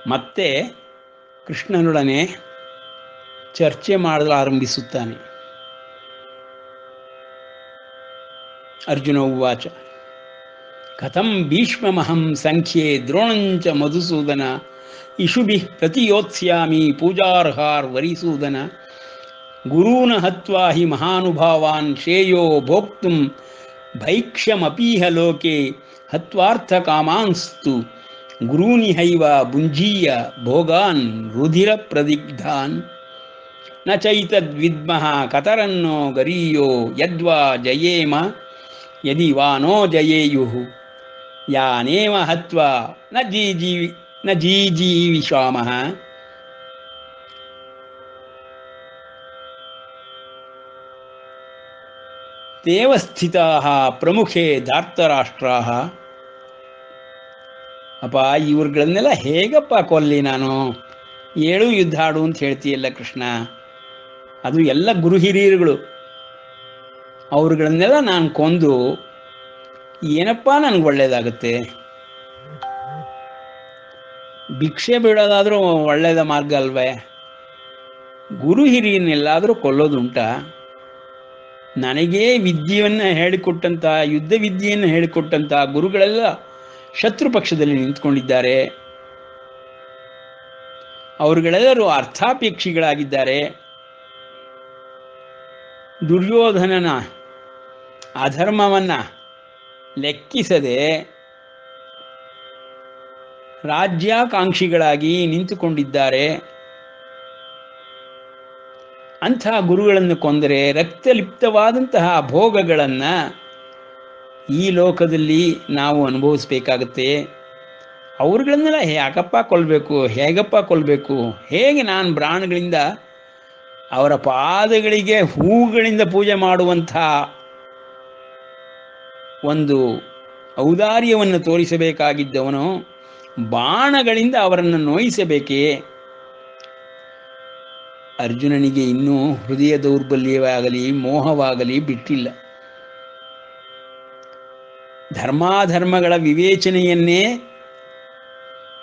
ಮತ್ತೆ ಕೃಷ್ಣನೊಡನೆ ಚರ್ಚೆ ಮಾಡಲು ಆರಂಭಿಸುತ್ತಾನೆ. ಅರ್ಜುನ ಉವಾಚ, ಕಥಂ ಭೀಷ್ಮಮಹಂ ಸಂಖ್ಯೆ ದ್ರೋಣಂಚ ಮಧುಸೂದನ ಇಷುಭಿಃ ಪ್ರತಿಯೋತ್ಸ್ಯಾಮಿ ಪೂಜಾರ್ಹಾರ್ ವರಿಸೂದನ ಗುರೂನ್ ಹತ್ವಾ ಹಿ ಮಹಾನುಭಾವಾನ್ ಶ್ರೇಯೋ ಭೋಕ್ತುಂ ಭೈಕ್ಷ್ಯಮಪೀಹ ಲೋಕೆ ಹತ್ವಾರ್ಥಕಾಮಾಂಸ್ತು ಗುರೂನಿಹೈವ ಭುಂಜೀಯ ಭೋಗಾನ್ ರುಧಿರ ಪ್ರದಿಗ್ಧಾನ್ ನ ಚೈತದ್ವಿದ್ಮಃ ಕತರನ್ನೋ ಗರೀಯೋ ಯದ್ವಾ ಜಯೇಮ ಯದಿ ವಾ ನೋ ಜಯೇಯುಃ ಯಾನೇವ ಹತ್ವಾ ನ ಜೀಜೀವಿಷಾಮಃ. ತೇವ ಸ್ಥಿತಾಃ ಪ್ರಮುಖೇ ಧಾರ್ತರಾಷ್ಟ್ರಾಃ. ಅಪ್ಪ, ಇವ್ರುಗಳನ್ನೆಲ್ಲ ಹೇಗಪ್ಪ ಕೊಲ್ಲಿ ನಾನು? ಏಳು ಯುದ್ಧ ಆಡು ಅಂತ ಹೇಳ್ತೀಯಲ್ಲ ಕೃಷ್ಣ, ಅದು ಎಲ್ಲ ಗುರು ಹಿರಿಯರುಗಳು. ಅವ್ರುಗಳನ್ನೆಲ್ಲ ನಾನು ಕೊಂದು ಏನಪ್ಪ ನನಗೆ ಒಳ್ಳೇದಾಗುತ್ತೆ? ಭಿಕ್ಷೆ ಬಿಡೋದಾದರೂ ಒಳ್ಳೆಯದ ಮಾರ್ಗ ಅಲ್ವೇ? ಗುರು ಹಿರಿಯನ್ನೆಲ್ಲಾದರೂ ಕೊಲ್ಲೋದುಂಟ? ನನಗೇ ವಿದ್ಯೆಯನ್ನು ಹೇಳಿಕೊಟ್ಟಂಥ, ಯುದ್ಧ ವಿದ್ಯೆಯನ್ನು ಹೇಳಿಕೊಟ್ಟಂಥ ಗುರುಗಳೆಲ್ಲ ಶತ್ರು ಪಕ್ಷದಲ್ಲಿ ನಿಂತ್ಕೊಂಡಿದ್ದಾರೆ. ಅವರುಗಳೆಲ್ಲರೂ ಅರ್ಥಾಪೇಕ್ಷಿಗಳಾಗಿದ್ದಾರೆ. ದುರ್ಯೋಧನನ ಅಧರ್ಮವನ್ನು ಲೆಕ್ಕಿಸದೆ ರಾಜ್ಯಾಕಾಂಕ್ಷಿಗಳಾಗಿ ನಿಂತುಕೊಂಡಿದ್ದಾರೆ. ಅಂಥ ಗುರುಗಳನ್ನು ಕೊಂದರೆ ರಕ್ತಲಿಪ್ತವಾದಂತಹ ಭೋಗಗಳನ್ನು ಈ ಲೋಕದಲ್ಲಿ ನಾವು ಅನುಭವಿಸಬೇಕಾಗತ್ತೆ. ಅವ್ರುಗಳನ್ನೆಲ್ಲ ಯಾಕಪ್ಪ ಕೊಲ್ಲಬೇಕು? ಹೇಗಪ್ಪ ಕೊಲ್ಲಬೇಕು? ಹೇಗೆ ನಾನು ಪ್ರಾಣಗಳಿಂದ ಅವರ ಪಾದಗಳಿಗೆ ಹೂಗಳಿಂದ ಪೂಜೆ ಮಾಡುವಂಥ ಒಂದು ಔದಾರ್ಯವನ್ನು ತೋರಿಸಬೇಕಾಗಿದ್ದವನು ಬಾಣಗಳಿಂದ ಅವರನ್ನು ನೋಯಿಸಬೇಕೇ? ಅರ್ಜುನನಿಗೆ ಇನ್ನೂ ಹೃದಯ ದೌರ್ಬಲ್ಯವಾಗಲಿ ಮೋಹವಾಗಲಿ ಬಿಟ್ಟಿಲ್ಲ. ಧರ್ಮಾಧರ್ಮಗಳ ವಿವೇಚನೆಯನ್ನೇ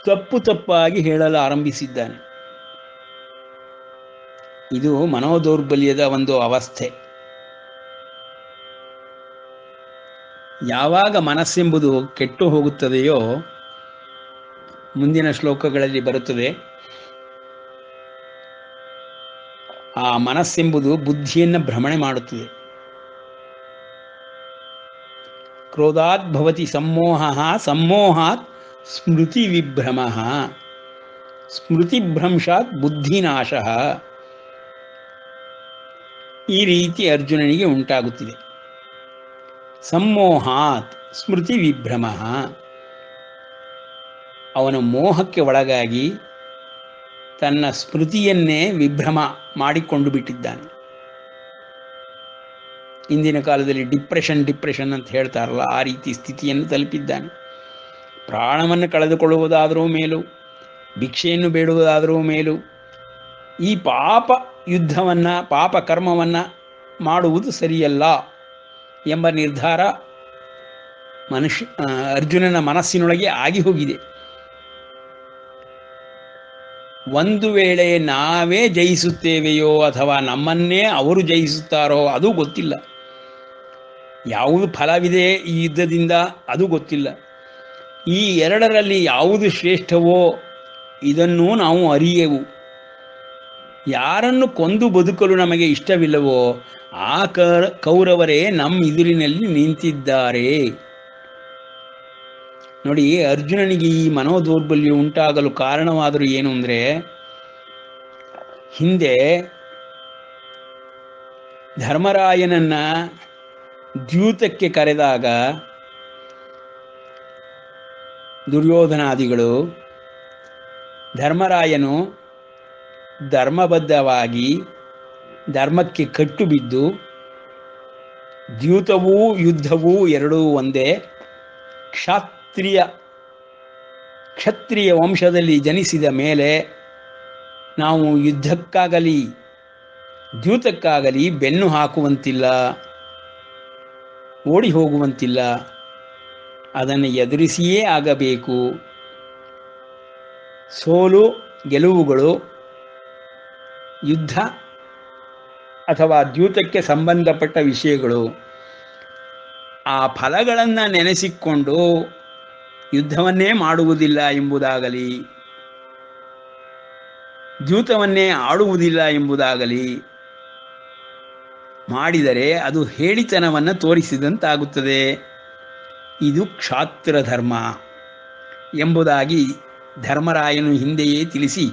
ತಪ್ಪು ತಪ್ಪಾಗಿ ಹೇಳಲು ಆರಂಭಿಸಿದ್ದಾನೆ. ಇದು ಮನೋದೌರ್ಬಲ್ಯದ ಒಂದು ಅವಸ್ಥೆ. ಯಾವಾಗ ಮನಸ್ಸೆಂಬುದು ಕೆಟ್ಟು ಹೋಗುತ್ತದೆಯೋ, ಮುಂದಿನ ಶ್ಲೋಕಗಳಲ್ಲಿ ಬರುತ್ತದೆ, ಆ ಮನಸ್ಸೆಂಬುದು ಬುದ್ಧಿಯನ್ನು ಭ್ರಮಣೆ ಮಾಡುತ್ತದೆ. ಕ್ರೋಧಾತ್ ಭವತಿ ಸಮ್ಮೋಹ, ಸಮ್ಮೋಹಾತ್ ಸ್ಮೃತಿ ವಿಭ್ರಮ, ಸ್ಮೃತಿಭ್ರಂಶಾತ್ ಬುದ್ಧಿನಾಶ. ಈ ರೀತಿ ಅರ್ಜುನನಿಗೆ ಉಂಟಾಗುತ್ತಿದೆ. ಸಮ್ಮೋಹಾತ್ ಸ್ಮೃತಿ ವಿಭ್ರಮ, ಅವನು ಮೋಹಕ್ಕೆ ಒಳಗಾಗಿ ತನ್ನ ಸ್ಮೃತಿಯನ್ನೇ ವಿಭ್ರಮ ಮಾಡಿಕೊಂಡು ಬಿಟ್ಟಿದ್ದಾನೆ. ಇಂದಿನ ಕಾಲದಲ್ಲಿ ಡಿಪ್ರೆಷನ್ ಅಂತ ಹೇಳ್ತಾರಲ್ಲ, ಆ ರೀತಿ ಸ್ಥಿತಿಯನ್ನು ತಲುಪಿದ್ದಾನೆ. ಪ್ರಾಣವನ್ನು ಕಳೆದುಕೊಳ್ಳುವುದಾದರೂ ಮೇಲು, ಭಿಕ್ಷೆಯನ್ನು ಬೇಡುವುದಾದರೂ ಮೇಲು, ಈ ಪಾಪ ಯುದ್ಧವನ್ನು, ಪಾಪ ಕರ್ಮವನ್ನು ಮಾಡುವುದು ಸರಿಯಲ್ಲ ಎಂಬ ನಿರ್ಧಾರ ಅರ್ಜುನನ ಮನಸ್ಸಿನೊಳಗೆ ಆಗಿ ಹೋಗಿದೆ. ಒಂದು ವೇಳೆ ನಾವೇ ಜಯಿಸುತ್ತೇವೆಯೋ ಅಥವಾ ನಮ್ಮನ್ನೇ ಅವರು ಜಯಿಸುತ್ತಾರೋ ಅದು ಗೊತ್ತಿಲ್ಲ. ಯಾವುದು ಫಲವಿದೆ ಈ ಯುದ್ಧದಿಂದ ಅದು ಗೊತ್ತಿಲ್ಲ. ಈ ಎರಡರಲ್ಲಿ ಯಾವುದು ಶ್ರೇಷ್ಠವೋ ಇದನ್ನು ನಾವು ಅರಿಯೆವು. ಯಾರನ್ನು ಕೊಂದು ಬದುಕಲು ನಮಗೆ ಇಷ್ಟವಿಲ್ಲವೋ ಆ ಕೌರವರೇ ನಮ್ಮ ಎದುರಿನಲ್ಲಿ ನಿಂತಿದ್ದಾರೆ. ನೋಡಿ, ಅರ್ಜುನನಿಗೆ ಈ ಮನೋದೌರ್ಬಲ್ಯ ಉಂಟಾಗಲು ಕಾರಣವಾದರೂ ಏನು ಅಂದರೆ, ಹಿಂದೆ ಧರ್ಮರಾಯನನ್ನ ದ್ಯೂತಕ್ಕೆ ಕರೆದಾಗ ದುರ್ಯೋಧನಾದಿಗಳು, ಧರ್ಮರಾಯನು ಧರ್ಮಬದ್ಧವಾಗಿ ಧರ್ಮಕ್ಕೆ ಕಟ್ಟು ಬಿದ್ದು, ದ್ಯೂತವೂ ಯುದ್ಧವೂ ಎರಡೂ ಒಂದೇ, ಕ್ಷತ್ರಿಯ ವಂಶದಲ್ಲಿ ಜನಿಸಿದ ಮೇಲೆ ನಾವು ಯುದ್ಧಕ್ಕಾಗಲಿ ದ್ಯೂತಕ್ಕಾಗಲಿ ಬೆನ್ನು ಹಾಕುವಂತಿಲ್ಲ, ಓಡಿ ಹೋಗುವಂತಿಲ್ಲ, ಅದನ್ನು ಎದುರಿಸಿಯೇ ಆಗಬೇಕು. ಸೋಲು ಗೆಲುವುಗಳು ಯುದ್ಧ ಅಥವಾ ದ್ಯೂತಕ್ಕೆ ಸಂಬಂಧಪಟ್ಟ ವಿಷಯಗಳು. ಆ ಫಲಗಳನ್ನು ನೆನೆಸಿಕೊಂಡು ಯುದ್ಧವನ್ನೇ ಮಾಡುವುದಿಲ್ಲ ಎಂಬುದಾಗಲಿ, ದ್ಯೂತವನ್ನೇ ಆಡುವುದಿಲ್ಲ ಎಂಬುದಾಗಲಿ ಮಾಡಿದರೆ ಅದು ಹೇಳಿತನವನ್ನು ತೋರಿಸಿದಂತಾಗುತ್ತದೆ. ಇದು ಕ್ಷಾತ್ರ ಧರ್ಮ ಎಂಬುದಾಗಿ ಧರ್ಮರಾಯನು ಹಿಂದೆಯೇ ತಿಳಿಸಿ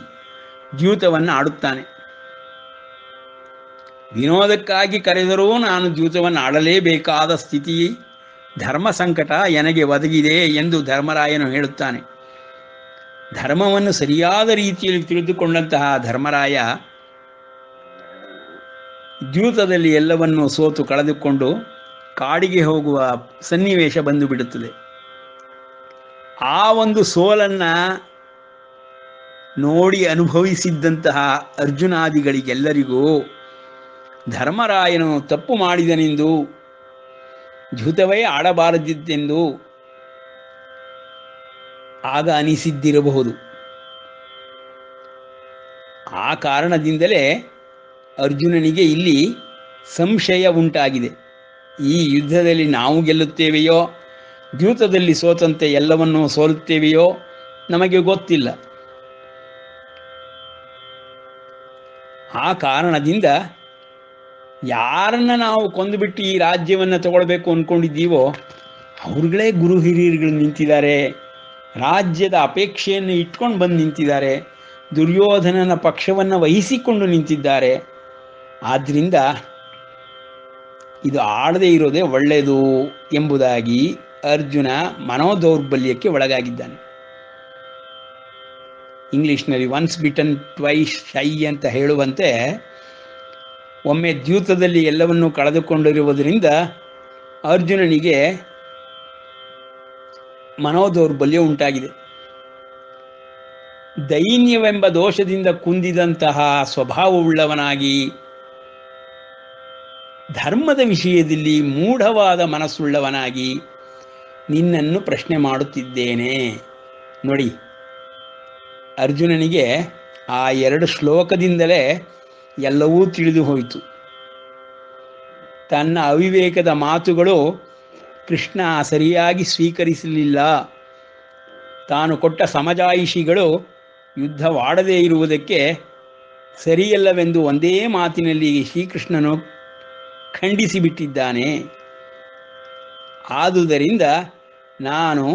ದ್ಯೂತವನ್ನು ಆಡುತ್ತಾನೆ. ವಿನೋದಕ್ಕಾಗಿ ಕರೆದರೂ ನಾನು ದ್ಯೂತವನ್ನು ಆಡಲೇಬೇಕಾದ ಸ್ಥಿತಿ, ಧರ್ಮ ಸಂಕಟ ನನಗೆ ಒದಗಿದೆ ಎಂದು ಧರ್ಮರಾಯನು ಹೇಳುತ್ತಾನೆ. ಧರ್ಮವನ್ನು ಸರಿಯಾದ ರೀತಿಯಲ್ಲಿ ತಿಳಿದುಕೊಂಡಂತಹ ಧರ್ಮರಾಯ ದ್ಯೂತದಲ್ಲಿ ಎಲ್ಲವನ್ನೂ ಸೋತು ಕಳೆದುಕೊಂಡು ಕಾಡಿಗೆ ಹೋಗುವ ಸನ್ನಿವೇಶ ಬಂದು ಬಿಡುತ್ತದೆ. ಆ ಒಂದು ಸೋಲನ್ನು ನೋಡಿ ಅನುಭವಿಸಿದ್ದಂತಹ ಅರ್ಜುನಾದಿಗಳಿಗೆಲ್ಲರಿಗೂ ಧರ್ಮರಾಯನು ತಪ್ಪು ಮಾಡಿದನೆಂದು, ದ್ಯೂತವೇ ಆಡಬಾರದಿತ್ತೆಂದು ಆಗ ಅನಿಸಿದ್ದಿರಬಹುದು. ಆ ಕಾರಣದಿಂದಲೇ ಅರ್ಜುನನಿಗೆ ಇಲ್ಲಿ ಸಂಶಯ ಉಂಟಾಗಿದೆ. ಈ ಯುದ್ಧದಲ್ಲಿ ನಾವು ಗೆಲ್ಲುತ್ತೇವೆಯೋ, ದ್ಯೂತದಲ್ಲಿ ಸೋತಂತೆ ಎಲ್ಲವನ್ನೂ ಸೋಲುತ್ತೇವೆಯೋ ನಮಗೆ ಗೊತ್ತಿಲ್ಲ. ಆ ಕಾರಣದಿಂದ ಯಾರನ್ನ ನಾವು ಕೊಂದುಬಿಟ್ಟು ಈ ರಾಜ್ಯವನ್ನು ತಗೊಳ್ಬೇಕು ಅಂದ್ಕೊಂಡಿದ್ದೀವೋ ಅವ್ರುಗಳೇ ಗುರು ಹಿರಿಯರುಗಳು ನಿಂತಿದ್ದಾರೆ, ರಾಜ್ಯದ ಅಪೇಕ್ಷೆಯನ್ನು ಇಟ್ಕೊಂಡು ಬಂದು ನಿಂತಿದ್ದಾರೆ, ದುರ್ಯೋಧನನ ಪಕ್ಷವನ್ನು ವಹಿಸಿಕೊಂಡು ನಿಂತಿದ್ದಾರೆ. ಆದ್ದರಿಂದ ಇದು ಆಡದೇ ಇರೋದೇ ಒಳ್ಳೆಯದು ಎಂಬುದಾಗಿ ಅರ್ಜುನ ಮನೋದೌರ್ಬಲ್ಯಕ್ಕೆ ಒಳಗಾಗಿದ್ದಾನೆ. ಇಂಗ್ಲಿಷ್ನಲ್ಲಿ ಒನ್ಸ್ ಬಿಟನ್ ಟ್ವೈಸ್ ಶೈ ಅಂತ ಹೇಳುವಂತೆ ಒಮ್ಮೆ ದ್ಯೂತದಲ್ಲಿ ಎಲ್ಲವನ್ನೂ ಕಳೆದುಕೊಂಡಿರುವುದರಿಂದ ಅರ್ಜುನನಿಗೆ ಮನೋದೌರ್ಬಲ್ಯ ಉಂಟಾಗಿದೆ. ದೈನ್ಯವೆಂಬ ದೋಷದಿಂದ ಕುಂದಿದಂತಹ ಸ್ವಭಾವವುಳ್ಳವನಾಗಿ, ಧರ್ಮದ ವಿಷಯದಲ್ಲಿ ಮೂಢವಾದ ಮನಸ್ಸುಳ್ಳವನಾಗಿ ನಿನ್ನನ್ನು ಪ್ರಶ್ನೆ ಮಾಡುತ್ತಿದ್ದೇನೆ. ನೋಡಿ, ಅರ್ಜುನನಿಗೆ ಆ 2 ಶ್ಲೋಕದಿಂದಲೇ ಎಲ್ಲವೂ ತಿಳಿದು ಹೋಯಿತು. ತನ್ನ ಅವಿವೇಕದ ಮಾತುಗಳು ಕೃಷ್ಣ ಸರಿಯಾಗಿ ಸ್ವೀಕರಿಸಲಿಲ್ಲ. ತಾನು ಕೊಟ್ಟ ಸಮಜಾಯಿಷಿಗಳು ಯುದ್ಧವಾಡದೇ ಇರುವುದಕ್ಕೆ ಸರಿಯಲ್ಲವೆಂದು ಒಂದೇ ಮಾತಿನಲ್ಲಿ ಶ್ರೀಕೃಷ್ಣನು ಖಂಡಿಸಿಬಿಟ್ಟಿದ್ದಾನೆ. ಆದುದರಿಂದ ನಾನು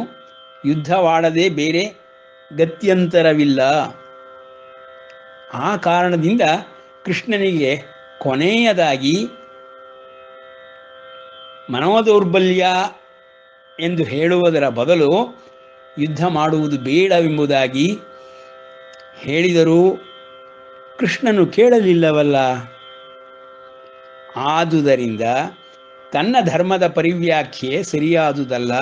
ಯುದ್ಧವಾಡದೆ ಬೇರೆ ಗತ್ಯಂತರವಿಲ್ಲ. ಆ ಕಾರಣದಿಂದ ಕೃಷ್ಣನಿಗೆ ಕೊನೆಯದಾಗಿ ಮನೋದೌರ್ಬಲ್ಯ ಎಂದು ಹೇಳುವುದರ ಬದಲು ಯುದ್ಧ ಮಾಡುವುದು ಬೇಡವೆಂಬುದಾಗಿ ಹೇಳಿದರೂ ಕೃಷ್ಣನು ಕೇಳಲಿಲ್ಲವಲ್ಲ. ಆದುದರಿಂದ ತನ್ನ ಧರ್ಮದ ಪರಿವ್ಯಾಖ್ಯೆ ಸರಿಯಾದುದಲ್ಲ.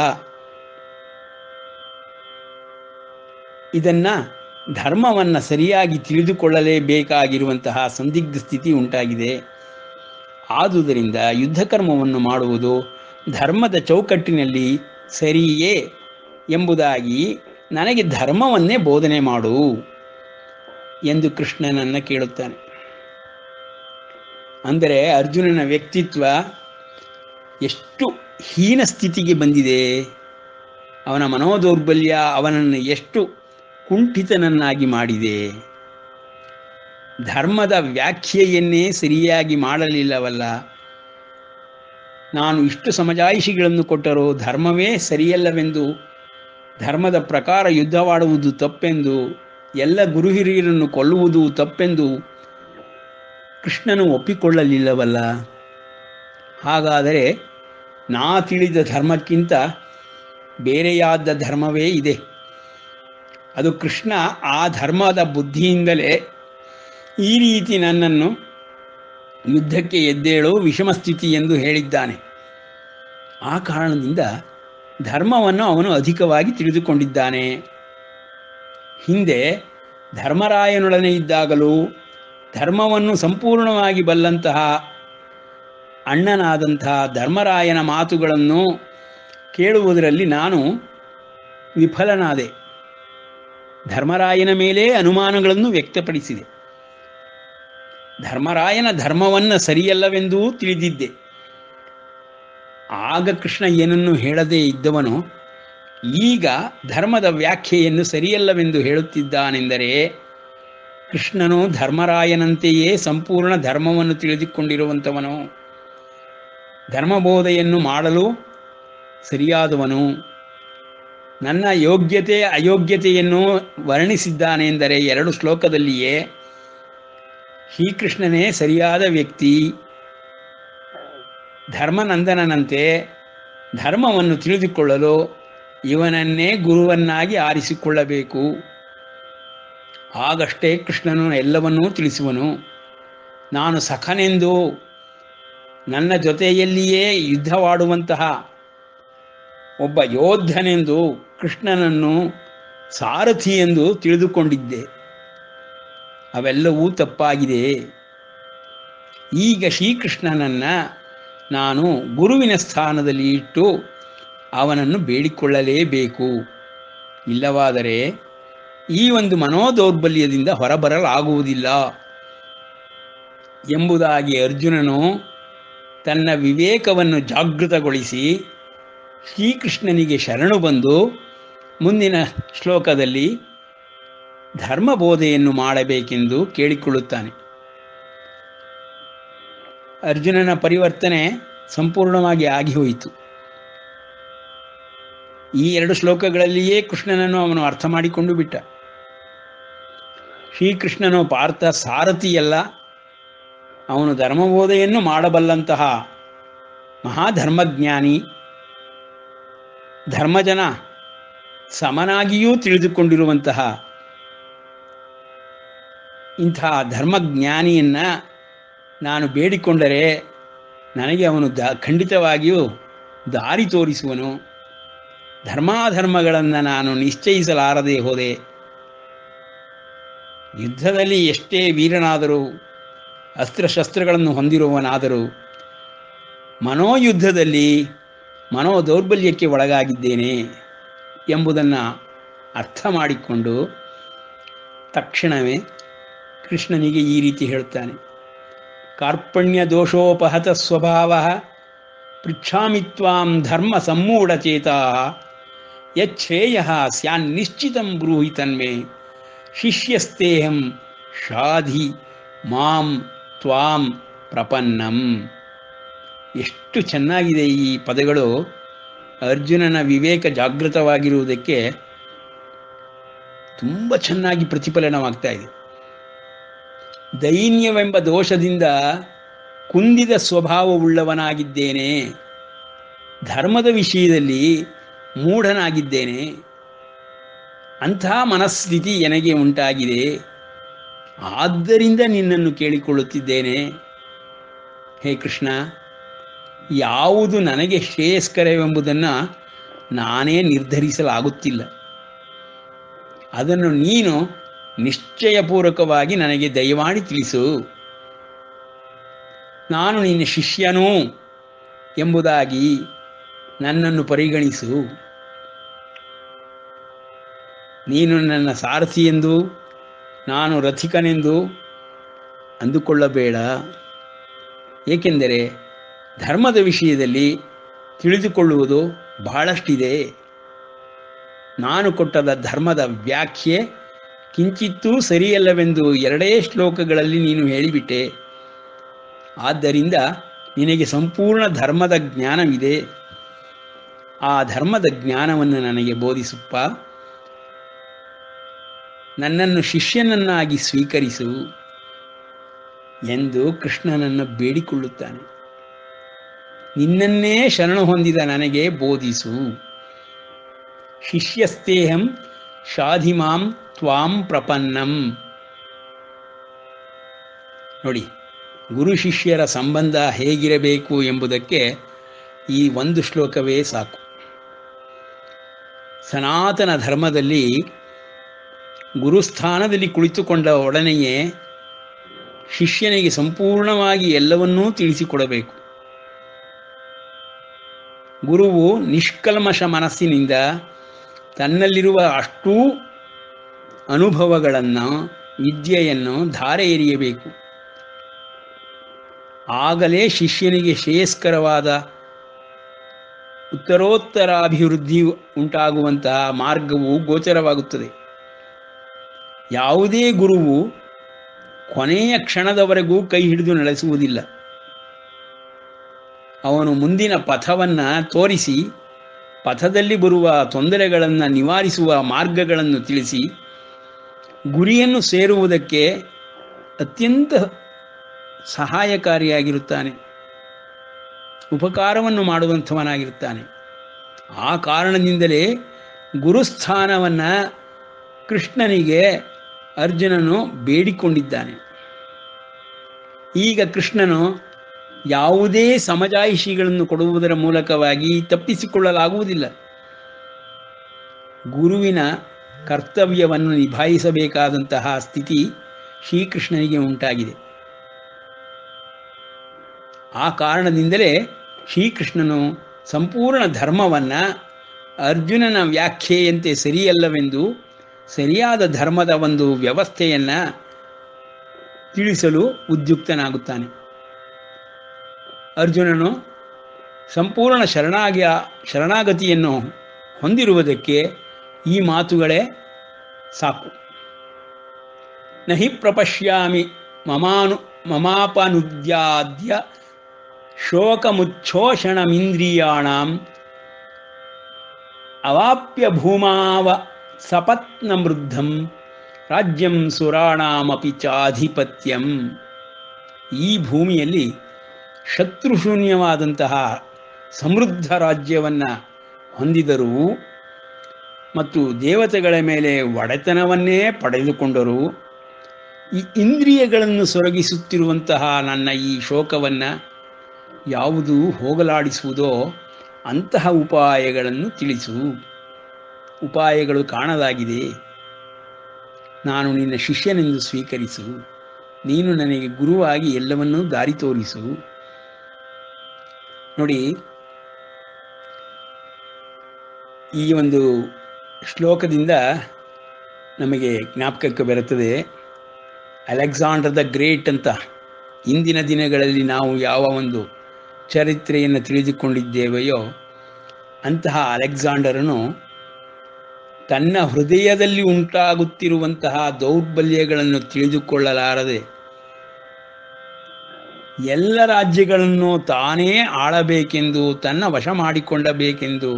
ಇದನ್ನ ಧರ್ಮವನ್ನು ಸರಿಯಾಗಿ ತಿಳಿದುಕೊಳ್ಳಲೇಬೇಕಾಗಿರುವಂತಹ ಸಂದಿಗ್ಧ ಸ್ಥಿತಿ ಉಂಟಾಗಿದೆ. ಆದುದರಿಂದ ಯುದ್ಧಕರ್ಮವನ್ನು ಮಾಡುವುದು ಧರ್ಮದ ಚೌಕಟ್ಟಿನಲ್ಲಿ ಸರಿಯೇ ಎಂಬುದಾಗಿ ನನಗೆ ಧರ್ಮವನ್ನೇ ಬೋಧನೆ ಮಾಡು ಎಂದು ಕೃಷ್ಣನನ್ನು ಕೇಳುತ್ತಾನೆ. ಅಂದರೆ ಅರ್ಜುನನ ವ್ಯಕ್ತಿತ್ವ ಎಷ್ಟು ಹೀನ ಸ್ಥಿತಿಗೆ ಬಂದಿದೆ, ಅವನ ಮನೋದೌರ್ಬಲ್ಯ ಅವನನ್ನು ಎಷ್ಟು ಕುಂಠಿತನನ್ನಾಗಿ ಮಾಡಿದೆ. ಧರ್ಮದ ವ್ಯಾಖ್ಯೆಯನ್ನೇ ಸರಿಯಾಗಿ ಮಾಡಲಿಲ್ಲವಲ್ಲ. ನಾನು ಇಷ್ಟು ಸಮಜಾಯಿಷಿಗಳನ್ನು ಕೊಟ್ಟರೂ ಧರ್ಮವೇ ಸರಿಯಲ್ಲವೆಂದು, ಧರ್ಮದ ಪ್ರಕಾರ ಯುದ್ಧವಾಡುವುದು ತಪ್ಪೆಂದು, ಎಲ್ಲ ಗುರು ಹಿರಿಯರನ್ನು ಕೊಲ್ಲುವುದು ತಪ್ಪೆಂದು ಕೃಷ್ಣನು ಒಪ್ಪಿಕೊಳ್ಳಲಿಲ್ಲವಲ್ಲ. ಹಾಗಾದರೆ ನಾ ತಿಳಿದ ಧರ್ಮಕ್ಕಿಂತ ಬೇರೆಯಾದ ಧರ್ಮವೇ ಇದೆ. ಅದು ಕೃಷ್ಣ ಆ ಧರ್ಮದ ಬುದ್ಧಿಯಿಂದಲೇ ಈ ರೀತಿ ನನ್ನನ್ನು ಯುದ್ಧಕ್ಕೆ ಎದ್ದೇಳು ವಿಷಮ ಸ್ಥಿತಿ ಎಂದು ಹೇಳಿದ್ದಾನೆ. ಆ ಕಾರಣದಿಂದ ಧರ್ಮವನ್ನು ಅವನು ಅಧಿಕವಾಗಿ ತಿಳಿದುಕೊಂಡಿದ್ದಾನೆ. ಹಿಂದೆ ಧರ್ಮರಾಯನೊಡನೆ ಇದ್ದಾಗಲೂ ಧರ್ಮವನ್ನು ಸಂಪೂರ್ಣವಾಗಿ ಬಲ್ಲಂತಹ ಅಣ್ಣನಾದಂತಹ ಧರ್ಮರಾಯನ ಮಾತುಗಳನ್ನು ಕೇಳುವುದರಲ್ಲಿ ನಾನು ವಿಫಲನಾದೆ. ಧರ್ಮರಾಯನ ಮೇಲೆ ಅನುಮಾನಗಳನ್ನು ವ್ಯಕ್ತಪಡಿಸಿದೆ. ಧರ್ಮರಾಯನ ಧರ್ಮವನ್ನು ಸರಿಯಲ್ಲವೆಂದೂ ತಿಳಿದಿದ್ದೆ. ಆಗ ಕೃಷ್ಣ ಏನನ್ನು ಹೇಳದೇ ಇದ್ದವನು ಈಗ ಧರ್ಮದ ವ್ಯಾಖ್ಯೆಯನ್ನು ಸರಿಯಲ್ಲವೆಂದು ಹೇಳುತ್ತಿದ್ದಾನೆಂದರೆ ಕೃಷ್ಣನು ಧರ್ಮರಾಯನಂತೆಯೇ ಸಂಪೂರ್ಣ ಧರ್ಮವನ್ನು ತಿಳಿದುಕೊಂಡಿರುವಂಥವನು, ಧರ್ಮಬೋಧೆಯನ್ನು ಮಾಡಲು ಸರಿಯಾದವನು. ನನ್ನ ಯೋಗ್ಯತೆ ಅಯೋಗ್ಯತೆಯನ್ನು ವರ್ಣಿಸಿದ್ದಾನೆಂದರೆ 2 ಶ್ಲೋಕದಲ್ಲಿಯೇ ಶ್ರೀಕೃಷ್ಣನೇ ಸರಿಯಾದ ವ್ಯಕ್ತಿ. ಧರ್ಮನಂದನಂತೆ ಧರ್ಮವನ್ನು ತಿಳಿದುಕೊಳ್ಳಲು ಇವನನ್ನೇ ಗುರುವನ್ನಾಗಿ ಆರಿಸಿಕೊಳ್ಳಬೇಕು. ಆಗಷ್ಟೇ ಕೃಷ್ಣನು ಎಲ್ಲವನ್ನೂ ತಿಳಿಸುವನು. ನಾನು ಸಖನೆಂದು, ನನ್ನ ಜೊತೆಯಲ್ಲಿಯೇ ಯುದ್ಧವಾಡುವಂತಹ ಒಬ್ಬ ಯೋಧನೆಂದು ಕೃಷ್ಣನನ್ನು ಸಾರಥಿ ಎಂದು ತಿಳಿದುಕೊಂಡಿದ್ದೆ. ಅವೆಲ್ಲವೂ ತಪ್ಪಾಗಿದೆ. ಈಗ ಶ್ರೀಕೃಷ್ಣನನ್ನು ನಾನು ಗುರುವಿನ ಸ್ಥಾನದಲ್ಲಿ ಇಟ್ಟು ಅವನನ್ನು ಬೇಡಿಕೊಳ್ಳಲೇಬೇಕು. ಇಲ್ಲವಾದರೆ ಈ ಒಂದು ಮನೋದೌರ್ಬಲ್ಯದಿಂದ ಹೊರಬರಲಾಗುವುದಿಲ್ಲ ಎಂಬುದಾಗಿ ಅರ್ಜುನನು ತನ್ನ ವಿವೇಕವನ್ನು ಜಾಗೃತಗೊಳಿಸಿ ಶ್ರೀಕೃಷ್ಣನಿಗೆ ಶರಣು ಬಂದು ಮುಂದಿನ ಶ್ಲೋಕದಲ್ಲಿ ಧರ್ಮಬೋಧೆಯನ್ನು ಮಾಡಬೇಕೆಂದು ಕೇಳಿಕೊಳ್ಳುತ್ತಾನೆ. ಅರ್ಜುನನ ಪರಿವರ್ತನೆ ಸಂಪೂರ್ಣವಾಗಿ ಆಗಿ ಹೋಯಿತು. ಈ 2 ಶ್ಲೋಕಗಳಲ್ಲಿಯೇ ಕೃಷ್ಣನನ್ನು ಅವನು ಅರ್ಥ ಮಾಡಿಕೊಂಡು ಬಿಟ್ಟ. ಶ್ರೀಕೃಷ್ಣನು ಪಾರ್ಥ ಸಾರಥಿಯಲ್ಲ, ಅವನು ಧರ್ಮಬೋಧೆಯನ್ನು ಮಾಡಬಲ್ಲಂತಹ ಮಹಾಧರ್ಮಜ್ಞಾನಿ, ಧರ್ಮಜನ ಸಮನಾಗಿಯೂ ತಿಳಿದುಕೊಂಡಿರುವಂತಹ ಇಂತಹ ಧರ್ಮಜ್ಞಾನಿಯನ್ನು ನಾನು ಬೇಡಿಕೊಂಡರೆ ನನಗೆ ಅವನು ಖಂಡಿತವಾಗಿಯೂ ದಾರಿ ತೋರಿಸುವನು. ಧರ್ಮಾಧರ್ಮಗಳನ್ನು ನಾನು ನಿಶ್ಚಯಿಸಲಾರದೆ ಹೋದೆ. ಯುದ್ಧದಲ್ಲಿ ಎಷ್ಟೇ ವೀರನಾದರೂ, ಅಸ್ತ್ರಶಸ್ತ್ರಗಳನ್ನು ಹೊಂದಿರುವವನಾದರೂ ಮನೋಯುದ್ಧದಲ್ಲಿ ಮನೋದೌರ್ಬಲ್ಯಕ್ಕೆ ಒಳಗಾಗಿದ್ದೇನೆ ಎಂಬುದನ್ನು ಅರ್ಥ ಮಾಡಿಕೊಂಡು ತಕ್ಷಣವೇ ಕೃಷ್ಣನಿಗೆ ಈ ರೀತಿ ಹೇಳ್ತಾನೆ. ಕಾರ್ಪಣ್ಯ ದೋಷೋಪಹತ ಸ್ವಭಾವ ಪೃಚ್ಛಾಮಿ ತ್ವಾಂ ಧರ್ಮ ಸಮ್ಮೂಢಚೇತಾ ಯಚ್ಛ್ರೇಯ ಸ್ಯಾನ್ನಿಶ್ಚಿತಂ ಬ್ರೂಹಿ ತನ್ಮೇ ಶಿಷ್ಯಸ್ತೇಹಂ ಶಾಧಿ ಮಾಂ ತ್ವಾಂ ಪ್ರಪನ್ನಂ. ಎಷ್ಟು ಚೆನ್ನಾಗಿದೆ ಈ ಪದಗಳು. ಅರ್ಜುನನ ವಿವೇಕ ಜಾಗೃತವಾಗಿರುವುದಕ್ಕೆ ತುಂಬ ಚೆನ್ನಾಗಿ ಪ್ರತಿಫಲನವಾಗ್ತಾ ಇದೆ. ದೈನ್ಯವೆಂಬ ದೋಷದಿಂದ ಕುಂದಿದ ಸ್ವಭಾವವುಳ್ಳವನಾಗಿದ್ದೇನೆ, ಧರ್ಮದ ವಿಷಯದಲ್ಲಿ ಮೂಢನಾಗಿದ್ದೇನೆ, ಅಂಥ ಮನಸ್ಥಿತಿ ನನಗೆ ಉಂಟಾಗಿದೆ. ಆದ್ದರಿಂದ ನಿನ್ನನ್ನು ಕೇಳಿಕೊಳ್ಳುತ್ತಿದ್ದೇನೆ. ಹೇ ಕೃಷ್ಣ, ಯಾವುದು ನನಗೆ ಶ್ರೇಯಸ್ಕರವೆಂಬುದನ್ನು ನಾನೇ ನಿರ್ಧರಿಸಲಾಗುತ್ತಿಲ್ಲ. ಅದನ್ನು ನೀನು ನಿಶ್ಚಯಪೂರ್ವಕವಾಗಿ ನನಗೆ ದಯಮಾಡಿ ತಿಳಿಸು. ನಾನು ನಿನ್ನ ಶಿಷ್ಯನೂ ಎಂಬುದಾಗಿ ನನ್ನನ್ನು ಪರಿಗಣಿಸು. ನೀನು ನನ್ನ ಸಾರಥಿಯೆಂದು, ನಾನು ರಥಿಕನೆಂದು ಅಂದುಕೊಳ್ಳಬೇಡ. ಏಕೆಂದರೆ ಧರ್ಮದ ವಿಷಯದಲ್ಲಿ ತಿಳಿದುಕೊಳ್ಳುವುದು ಬಹಳಷ್ಟಿದೆ. ನಾನು ಕೊಟ್ಟದ ಧರ್ಮದ ವ್ಯಾಖ್ಯೆ ಕಿಂಚಿತ್ತೂ ಸರಿಯಲ್ಲವೆಂದು 2 ಶ್ಲೋಕಗಳಲ್ಲಿ ನೀನು ಹೇಳಿಬಿಟ್ಟೆ. ಆದ್ದರಿಂದ ನಿನಗೆ ಸಂಪೂರ್ಣ ಧರ್ಮದ ಜ್ಞಾನವಿದೆ. ಆ ಧರ್ಮದ ಜ್ಞಾನವನ್ನು ನನಗೆ ಬೋಧಿಸಪ್ಪ. ನನ್ನನ್ನು ಶಿಷ್ಯನನ್ನಾಗಿ ಸ್ವೀಕರಿಸು ಎಂದು ಕೃಷ್ಣನನ್ನು ಬೇಡಿಕೊಳ್ಳುತ್ತಾನೆ. ನಿನ್ನನ್ನೇ ಶರಣು ಹೊಂದಿದ ನನಗೆ ಬೋಧಿಸು. ಶಿಷ್ಯಸ್ತೇಹಂ ಶಾಧಿಮಾಂ ತ್ವಾಂ ಪ್ರಪನ್ನಂ. ನೋಡಿ, ಗುರು ಶಿಷ್ಯರ ಸಂಬಂಧ ಹೇಗಿರಬೇಕು ಎಂಬುದಕ್ಕೆ ಈ ಒಂದು ಶ್ಲೋಕವೇ ಸಾಕು. ಸನಾತನ ಧರ್ಮದಲ್ಲಿ ಗುರುಸ್ಥಾನದಲ್ಲಿ ಕುಳಿತುಕೊಂಡ ಒಡನೆಯೇ ಶಿಷ್ಯನಿಗೆ ಸಂಪೂರ್ಣವಾಗಿ ಎಲ್ಲವನ್ನೂ ತಿಳಿಸಿಕೊಡಬೇಕು. ಗುರುವು ನಿಷ್ಕಲ್ಮಶ ಮನಸ್ಸಿನಿಂದ ತನ್ನಲ್ಲಿರುವ ಅಷ್ಟೂ ಅನುಭವಗಳನ್ನು, ವಿದ್ಯೆಯನ್ನು ಧಾರೆ ಎರೆಯಬೇಕು. ಆಗಲೇ ಶಿಷ್ಯನಿಗೆ ಶ್ರೇಯಸ್ಕರವಾದ ಉತ್ತರೋತ್ತರಾಭಿವೃದ್ಧಿ ಉಂಟಾಗುವಂತಹ ಮಾರ್ಗವು ಗೋಚರವಾಗುತ್ತದೆ. ಯಾವುದೇ ಗುರುವು ಕೊನೆಯ ಕ್ಷಣದವರೆಗೂ ಕೈ ಹಿಡಿದು ನಡೆಸುವುದಿಲ್ಲ. ಅವನು ಮುಂದಿನ ಪಥವನ್ನು ತೋರಿಸಿ, ಪಥದಲ್ಲಿ ಬರುವ ತೊಂದರೆಗಳನ್ನು ನಿವಾರಿಸುವ ಮಾರ್ಗಗಳನ್ನು ತಿಳಿಸಿ, ಗುರಿಯನ್ನು ಸೇರುವುದಕ್ಕೆ ಅತ್ಯಂತ ಸಹಾಯಕಾರಿಯಾಗಿರುತ್ತಾನೆ, ಉಪಕಾರವನ್ನು ಮಾಡುವಂಥವನಾಗಿರುತ್ತಾನೆ. ಆ ಕಾರಣದಿಂದಲೇ ಗುರುಸ್ಥಾನವನ್ನು ಕೃಷ್ಣನಿಗೆ ಅರ್ಜುನನು ಬೇಡಿಕೊಂಡಿದ್ದಾನೆ. ಈಗ ಕೃಷ್ಣನು ಯಾವುದೇ ಸಮಜಾಯಿಷಿಗಳನ್ನು ಕೊಡುವುದರ ಮೂಲಕವಾಗಿ ತಪ್ಪಿಸಿಕೊಳ್ಳಲಾಗುವುದಿಲ್ಲ. ಗುರುವಿನ ಕರ್ತವ್ಯವನ್ನು ನಿಭಾಯಿಸಬೇಕಾದಂತಹ ಸ್ಥಿತಿ ಶ್ರೀಕೃಷ್ಣನಿಗೆ ಉಂಟಾಗಿದೆ. ಆ ಕಾರಣದಿಂದಲೇ ಶ್ರೀಕೃಷ್ಣನು ಸಂಪೂರ್ಣ ಧರ್ಮವನ್ನು ಅರ್ಜುನನ ವ್ಯಾಖ್ಯೆಯಂತೆ ಸರಿಯಲ್ಲವೆಂದು ಸರಿಯಾದ ಧರ್ಮದ ಒಂದು ವ್ಯವಸ್ಥೆಯನ್ನು ತಿಳಿಸಲು ಉದ್ಯುಕ್ತನಾಗುತ್ತಾನೆ. ಅರ್ಜುನನು ಸಂಪೂರ್ಣ ಶರಣಾಗತಿಯನ್ನು ಹೊಂದಿರುವುದಕ್ಕೆ ಈ ಮಾತುಗಳೇ ಸಾಕು. ನಹಿ ಪ್ರಪಶ್ಯಾಮಿ ಮಮಾಪನುದ್ಯಾದ್ಯ ಶೋಕಮುಚ್ಛೋಷಣಮಿಂದ್ರಿಯಾಣಾಂ ಅವಾಪ್ಯ ಭೂಮಾವ ಸಪತ್ನಮೃದ್ಧಂ ರಾಜ್ಯಂ ಸುರಾಣಾಮಪಿ ಚಾಧಿಪತ್ಯಂ. ಈ ಭೂಮಿಯಲ್ಲಿ ಶತ್ರುಶೂನ್ಯವಾದಂತಹ ಸಮೃದ್ಧ ರಾಜ್ಯವನ್ನು ಹೊಂದಿದರೂ ಮತ್ತು ದೇವತೆಗಳ ಮೇಲೆ ಒಡೆತನವನ್ನೇ ಪಡೆದುಕೊಂಡರೂ ಈ ಇಂದ್ರಿಯಗಳನ್ನು ಸೊರಗಿಸುತ್ತಿರುವಂತಹ ನನ್ನ ಈ ಶೋಕವನ್ನು ಯಾವುದು ಹೋಗಲಾಡಿಸುವುದೋ ಅಂತಹ ಉಪಾಯಗಳನ್ನು ತಿಳಿಸು. ಉಪಾಯಗಳು ಕಾಣದಾಗಿದೆ. ನಾನು ನಿನ್ನ ಶಿಷ್ಯನೆಂದು ಸ್ವೀಕರಿಸು. ನೀನು ನನಗೆ ಗುರುವಾಗಿ ಎಲ್ಲವನ್ನೂ ದಾರಿ ತೋರಿಸು. ನೋಡಿ, ಈ ಒಂದು ಶ್ಲೋಕದಿಂದ ನಮಗೆ ಜ್ಞಾಪಕಕ್ಕೆ ಬರುತ್ತದೆ ಅಲೆಕ್ಸಾಂಡರ್ ದ ಗ್ರೇಟ್ ಅಂತ. ಇಂದಿನ ದಿನಗಳಲ್ಲಿ ನಾವು ಯಾವ ಒಂದು ಚರಿತ್ರೆಯನ್ನು ತಿಳಿದುಕೊಂಡಿದ್ದೇವೆಯೋ ಅಂತಹ ಅಲೆಕ್ಸಾಂಡರನು ತನ್ನ ಹೃದಯದಲ್ಲಿ ಉಂಟಾಗುತ್ತಿರುವಂತಹ ದೌರ್ಬಲ್ಯಗಳನ್ನು ತಿಳಿದುಕೊಳ್ಳಲಾರದೆ ಎಲ್ಲ ರಾಜ್ಯಗಳನ್ನು ತಾನೇ ಆಳಬೇಕೆಂದು ತನ್ನ ವಶ ಮಾಡಿಕೊಳ್ಳಬೇಕೆಂದು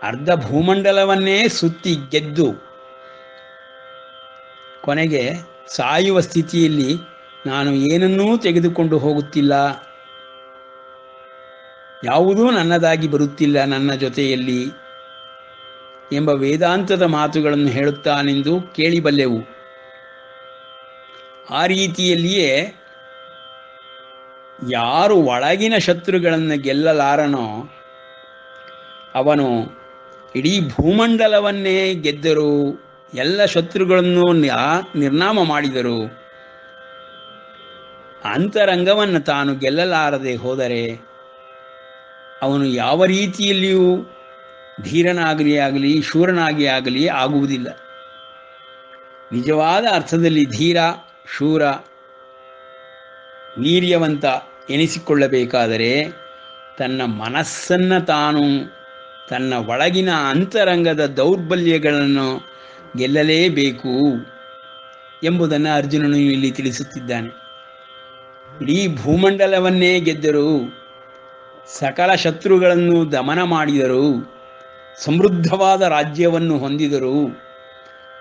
ಅರ್ಧ ಭೂಮಂಡಲವನ್ನೇ ಸುತ್ತಿ ಗೆದ್ದು ಕೊನೆಗೆ ಸಾಯುವ ಸ್ಥಿತಿಯಲ್ಲಿ ನಾನು ಏನನ್ನೂ ತೆಗೆದುಕೊಂಡು ಹೋಗುತ್ತಿಲ್ಲ, ಯಾವುದೂ ನನ್ನದಾಗಿ ಬರುತ್ತಿಲ್ಲ ನನ್ನ ಜೊತೆಯಲ್ಲಿ ಎಂಬ ವೇದಾಂತದ ಮಾತುಗಳನ್ನು ಹೇಳುತ್ತಾನೆಂದು ಕೇಳಿಬಲ್ಲೆವು. ಆ ರೀತಿಯಲ್ಲಿಯೇ ಯಾರು ಒಳಗಿನ ಶತ್ರುಗಳನ್ನು ಗೆಲ್ಲಲಾರನೋ ಅವನು ಇಡೀ ಭೂಮಂಡಲವನ್ನೇ ಗೆದ್ದರು, ಎಲ್ಲ ಶತ್ರುಗಳನ್ನು ನಿರ್ನಾಮ ಮಾಡಿದರು. ಅಂತರಂಗವನ್ನು ತಾನು ಗೆಲ್ಲಲಾರದೆ ಹೋದರೆ ಅವನು ಯಾವ ರೀತಿಯಲ್ಲಿಯೂ ಧೀರನಾಗಲಿ ಶೂರನಾಗಿ ಆಗಲಿ ಆಗುವುದಿಲ್ಲ. ನಿಜವಾದ ಅರ್ಥದಲ್ಲಿ ಧೀರ, ಶೂರ, ವೀರ್ಯವಂತ ಎನಿಸಿಕೊಳ್ಳಬೇಕಾದರೆ ತನ್ನ ಮನಸ್ಸನ್ನು ತಾನು ತನ್ನ ಒಳಗಿನ ಅಂತರಂಗದ ದೌರ್ಬಲ್ಯಗಳನ್ನು ಗೆಲ್ಲಲೇಬೇಕು ಎಂಬುದನ್ನು ಅರ್ಜುನನು ಇಲ್ಲಿ ತಿಳಿಸುತ್ತಿದ್ದಾನೆ. ಇಡೀ ಭೂಮಂಡಲವನ್ನೇ ಗೆದ್ದರು, ಸಕಲ ಶತ್ರುಗಳನ್ನು ದಮನ ಮಾಡಿದರು, ಸಮೃದ್ಧವಾದ ರಾಜ್ಯವನ್ನು ಹೊಂದಿದರು,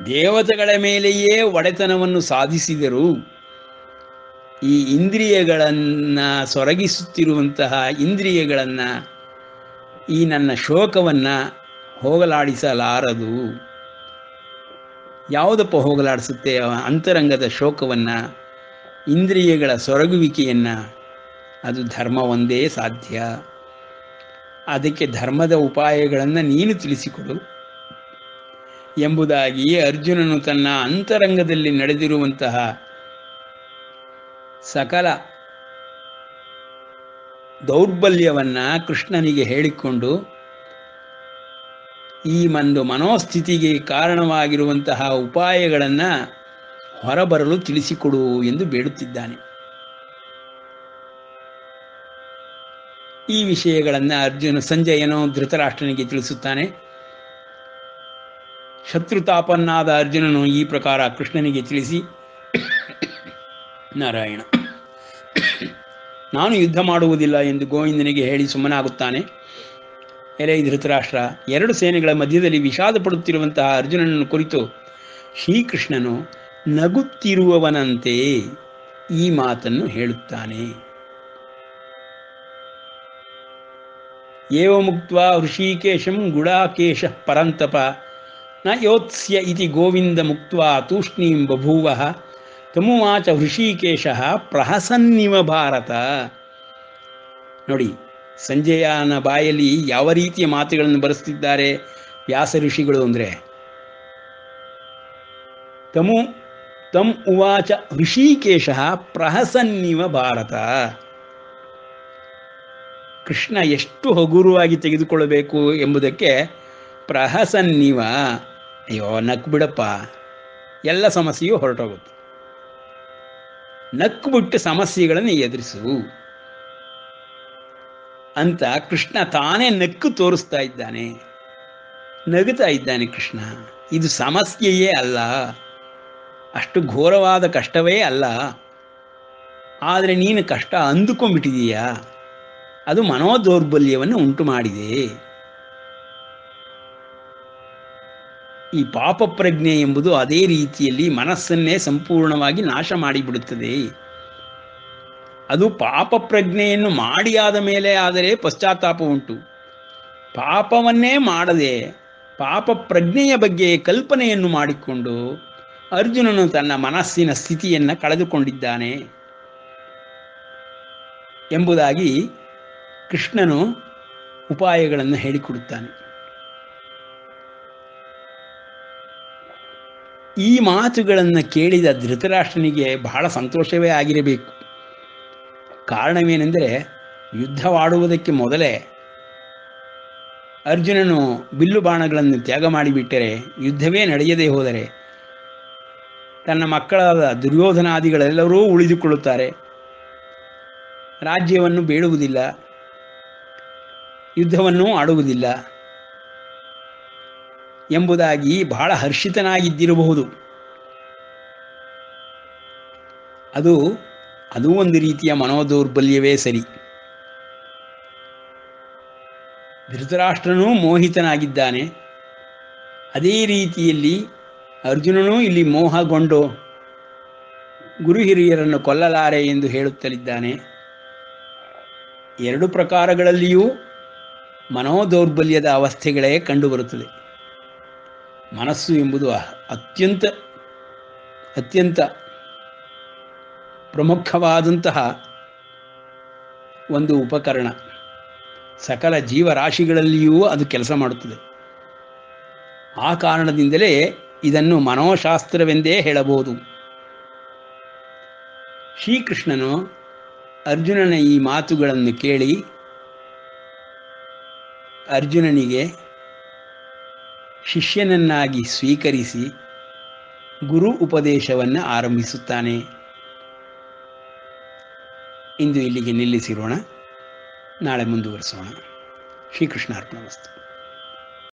ದೇವತೆಗಳ ಮೇಲೆಯೇ ಒಡೆತನವನ್ನು ಸಾಧಿಸಿದರು. ಈ ಇಂದ್ರಿಯಗಳನ್ನು ಸೊರಗಿಸುತ್ತಿರುವಂತಹ ಇಂದ್ರಿಯಗಳನ್ನು, ಈ ನನ್ನ ಶೋಕವನ್ನು ಹೋಗಲಾಡಿಸಲಾರದು. ಯಾವುದಪ್ಪ ಹೋಗಲಾಡಿಸುತ್ತೆ? ಅಂತರಂಗದ ಶೋಕವನ್ನು, ಇಂದ್ರಿಯಗಳ ಸೊರಗುವಿಕೆಯನ್ನು. ಅದು ಧರ್ಮ ಒಂದೇ ಸಾಧ್ಯ. ಅದಕ್ಕೆ ಧರ್ಮದ ಉಪಾಯಗಳನ್ನು ನೀನು ತಿಳಿಸಿಕೊಡು ಎಂಬುದಾಗಿ ಅರ್ಜುನನು ತನ್ನ ಅಂತರಂಗದಲ್ಲಿ ನಡೆದಿರುವಂತಹ ಸಕಲ ದೌರ್ಬಲ್ಯವನ್ನು ಕೃಷ್ಣನಿಗೆ ಹೇಳಿಕೊಂಡು ಈ ಒಂದು ಮನೋಸ್ಥಿತಿಗೆ ಕಾರಣವಾಗಿರುವಂತಹ ಉಪಾಯಗಳನ್ನು ಹೊರಬರಲು ತಿಳಿಸಿಕೊಡು ಎಂದು ಬೇಡುತ್ತಿದ್ದಾನೆ. ಈ ವಿಷಯಗಳನ್ನು ಸಂಜಯನು ಧೃತರಾಷ್ಟ್ರನಿಗೆ ತಿಳಿಸುತ್ತಾನೆ. ಶತ್ರುತಾಪನ್ನಾದ ಅರ್ಜುನನು ಈ ಪ್ರಕಾರ ಕೃಷ್ಣನಿಗೆ ತಿಳಿಸಿ, ನಾರಾಯಣ, ನಾನು ಯುದ್ಧ ಮಾಡುವುದಿಲ್ಲ ಎಂದು ಗೋವಿಂದನಿಗೆ ಹೇಳಿ ಸುಮ್ಮನಾಗುತ್ತಾನೆ. ಎಲೆ ಧೃತರಾಷ್ಟ್ರ, ಎರಡು ಸೇನೆಗಳ ಮಧ್ಯದಲ್ಲಿ ವಿಷಾದ ಪಡುತ್ತಿರುವಂತಹ ಅರ್ಜುನನನ್ನು ಕುರಿತು ಶ್ರೀಕೃಷ್ಣನು ನಗುತ್ತಿರುವವನಂತೆ ಈ ಮಾತನ್ನು ಹೇಳುತ್ತಾನೆ. ಏವ ಮುಕ್ತ್ವಾ ಹೃಷೀಕೇಶಂ ಗುಡಾಕೇಶ ಪರಂತಪ ನ ಯೋತ್ಸ್ಯ ಇತಿ ಗೋವಿಂದ ಮುಕ್ತ್ವಾ ತೂಷ್ಣೀಂ ಬಭೂವಃ ತಮುವಾಚ ಹೃಷೀಕೇಶ ಪ್ರಹಸನ್ನಿವ ಭಾರತ. ನೋಡಿ, ಸಂಜಯನ ಬಾಯಲ್ಲಿ ಯಾವ ರೀತಿಯ ಮಾತುಗಳನ್ನು ಬರೆಸ್ತಿದ್ದಾರೆ ವ್ಯಾಸ ಋಷಿಗಳು ಅಂದರೆ, ತಮ್ ಉವಾಚ ಹೃಷೀಕೇಶ ಪ್ರಹಸನ್ನಿವ ಭಾರತ. ಕೃಷ್ಣ ಎಷ್ಟು ಹಗುರವಾಗಿ ತೆಗೆದುಕೊಳ್ಳಬೇಕು ಎಂಬುದಕ್ಕೆ ಪ್ರಹಸನ್ನಿವ, ಅಯ್ಯೋ ನಕ್ಕು ಬಿಡಪ್ಪ, ಎಲ್ಲ ಸಮಸ್ಯೆಯೂ ಹೊರಟೋಗುತ್ತೆ, ನಕ್ಕು ಬಿಟ್ಟು ಸಮಸ್ಯೆಗಳನ್ನು ಎದುರಿಸು ಅಂತ ಕೃಷ್ಣ ತಾನೇ ನಕ್ಕು ತೋರಿಸ್ತಾ ಇದ್ದಾನೆ, ನಗುತ್ತಾ ಇದ್ದಾನೆ ಕೃಷ್ಣ. ಇದು ಸಮಸ್ಯೆಯೇ ಅಲ್ಲ, ಅಷ್ಟು ಘೋರವಾದ ಕಷ್ಟವೇ ಅಲ್ಲ, ಆದರೆ ನೀನು ಕಷ್ಟ ಅಂದುಕೊಂಡ್ಬಿಟ್ಟಿದೀಯಾ, ಅದು ಮನೋದೌರ್ಬಲ್ಯವನ್ನು ಉಂಟು ಮಾಡಿದೆ. ಈ ಪಾಪ ಪ್ರಜ್ಞೆ ಎಂಬುದು ಅದೇ ರೀತಿಯಲ್ಲಿ ಮನಸ್ಸನ್ನೇ ಸಂಪೂರ್ಣವಾಗಿ ನಾಶ ಮಾಡಿಬಿಡುತ್ತದೆ. ಅದು ಪಾಪ ಪ್ರಜ್ಞೆಯನ್ನು ಮಾಡಿ ಆದ ಮೇಲೆ ಆದರೆ ಪಶ್ಚಾತ್ತಾಪ ಉಂಟು. ಪಾಪವನ್ನೇ ಮಾಡದೆ ಪಾಪ ಪ್ರಜ್ಞೆಯ ಬಗ್ಗೆ ಕಲ್ಪನೆಯನ್ನು ಮಾಡಿಕೊಂಡು ಅರ್ಜುನನು ತನ್ನ ಮನಸ್ಸಿನ ಸ್ಥಿತಿಯನ್ನು ಕಳೆದುಕೊಂಡಿದ್ದಾನೆ ಎಂಬುದಾಗಿ ಕೃಷ್ಣನು ಉಪಾಯಗಳನ್ನು ಹೇಳಿಕೊಡುತ್ತಾನೆ. ಈ ಮಾತುಗಳನ್ನು ಕೇಳಿದ ಧೃತರಾಷ್ಟ್ರನಿಗೆ ಬಹಳ ಸಂತೋಷವೇ ಆಗಿರಬೇಕು. ಕಾರಣವೇನೆಂದರೆ, ಯುದ್ಧವಾಡುವುದಕ್ಕೆ ಮೊದಲೇ ಅರ್ಜುನನು ಬಿಲ್ಲು ಬಾಣಗಳನ್ನು ತ್ಯಾಗ ಮಾಡಿಬಿಟ್ಟರೆ, ಯುದ್ಧವೇ ನಡೆಯದೇ ಹೋದರೆ ತನ್ನ ಮಕ್ಕಳಾದ ದುರ್ಯೋಧನಾದಿಗಳೆಲ್ಲರೂ ಉಳಿದುಕೊಳ್ಳುತ್ತಾರೆ, ರಾಜ್ಯವನ್ನು ಬೇಡುವುದಿಲ್ಲ, ಯುದ್ಧವನ್ನೂ ಆಡುವುದಿಲ್ಲ ಎಂಬುದಾಗಿ ಬಹಳ ಹರ್ಷಿತನಾಗಿದ್ದಿರಬಹುದು. ಅದು ಒಂದು ರೀತಿಯ ಮನೋದೌರ್ಬಲ್ಯವೇ ಸರಿ. ಧೃತರಾಷ್ಟ್ರನೂ ಮೋಹಿತನಾಗಿದ್ದಾನೆ, ಅದೇ ರೀತಿಯಲ್ಲಿ ಅರ್ಜುನನೂ ಇಲ್ಲಿ ಮೋಹಗೊಂಡು ಗುರು ಹಿರಿಯರನ್ನು ಕೊಲ್ಲಲಾರೆ ಎಂದು ಹೇಳುತ್ತಲಿದ್ದಾನೆ. ಎರಡು ಪ್ರಕಾರಗಳಲ್ಲಿಯೂ ಮನೋದೌರ್ಬಲ್ಯದ ಅವಸ್ಥೆಗಳೇ ಕಂಡುಬರುತ್ತದೆ. ಮನಸ್ಸು ಎಂಬುದು ಅತ್ಯಂತ ಪ್ರಮುಖವಾದಂತಹ ಒಂದು ಉಪಕರಣ. ಸಕಲ ಜೀವರಾಶಿಗಳಲ್ಲಿಯೂ ಅದು ಕೆಲಸ ಮಾಡುತ್ತದೆ. ಆ ಕಾರಣದಿಂದಲೇ ಇದನ್ನು ಮನೋಶಾಸ್ತ್ರವೆಂದೇ ಹೇಳಬಹುದು. ಶ್ರೀಕೃಷ್ಣನು ಅರ್ಜುನನ ಈ ಮಾತುಗಳನ್ನು ಕೇಳಿ ಅರ್ಜುನನಿಗೆ ಶಿಷ್ಯನನ್ನಾಗಿ ಸ್ವೀಕರಿಸಿ ಗುರು ಉಪದೇಶವನ್ನು ಆರಂಭಿಸುತ್ತಾನೆ. ಇಂದು ಇಲ್ಲಿಗೆ ನಿಲ್ಲಿಸಿರೋಣ, ನಾಳೆ ಮುಂದುವರಿಸೋಣ. ಶ್ರೀಕೃಷ್ಣಾರ್ಪಣಮಸ್ತು.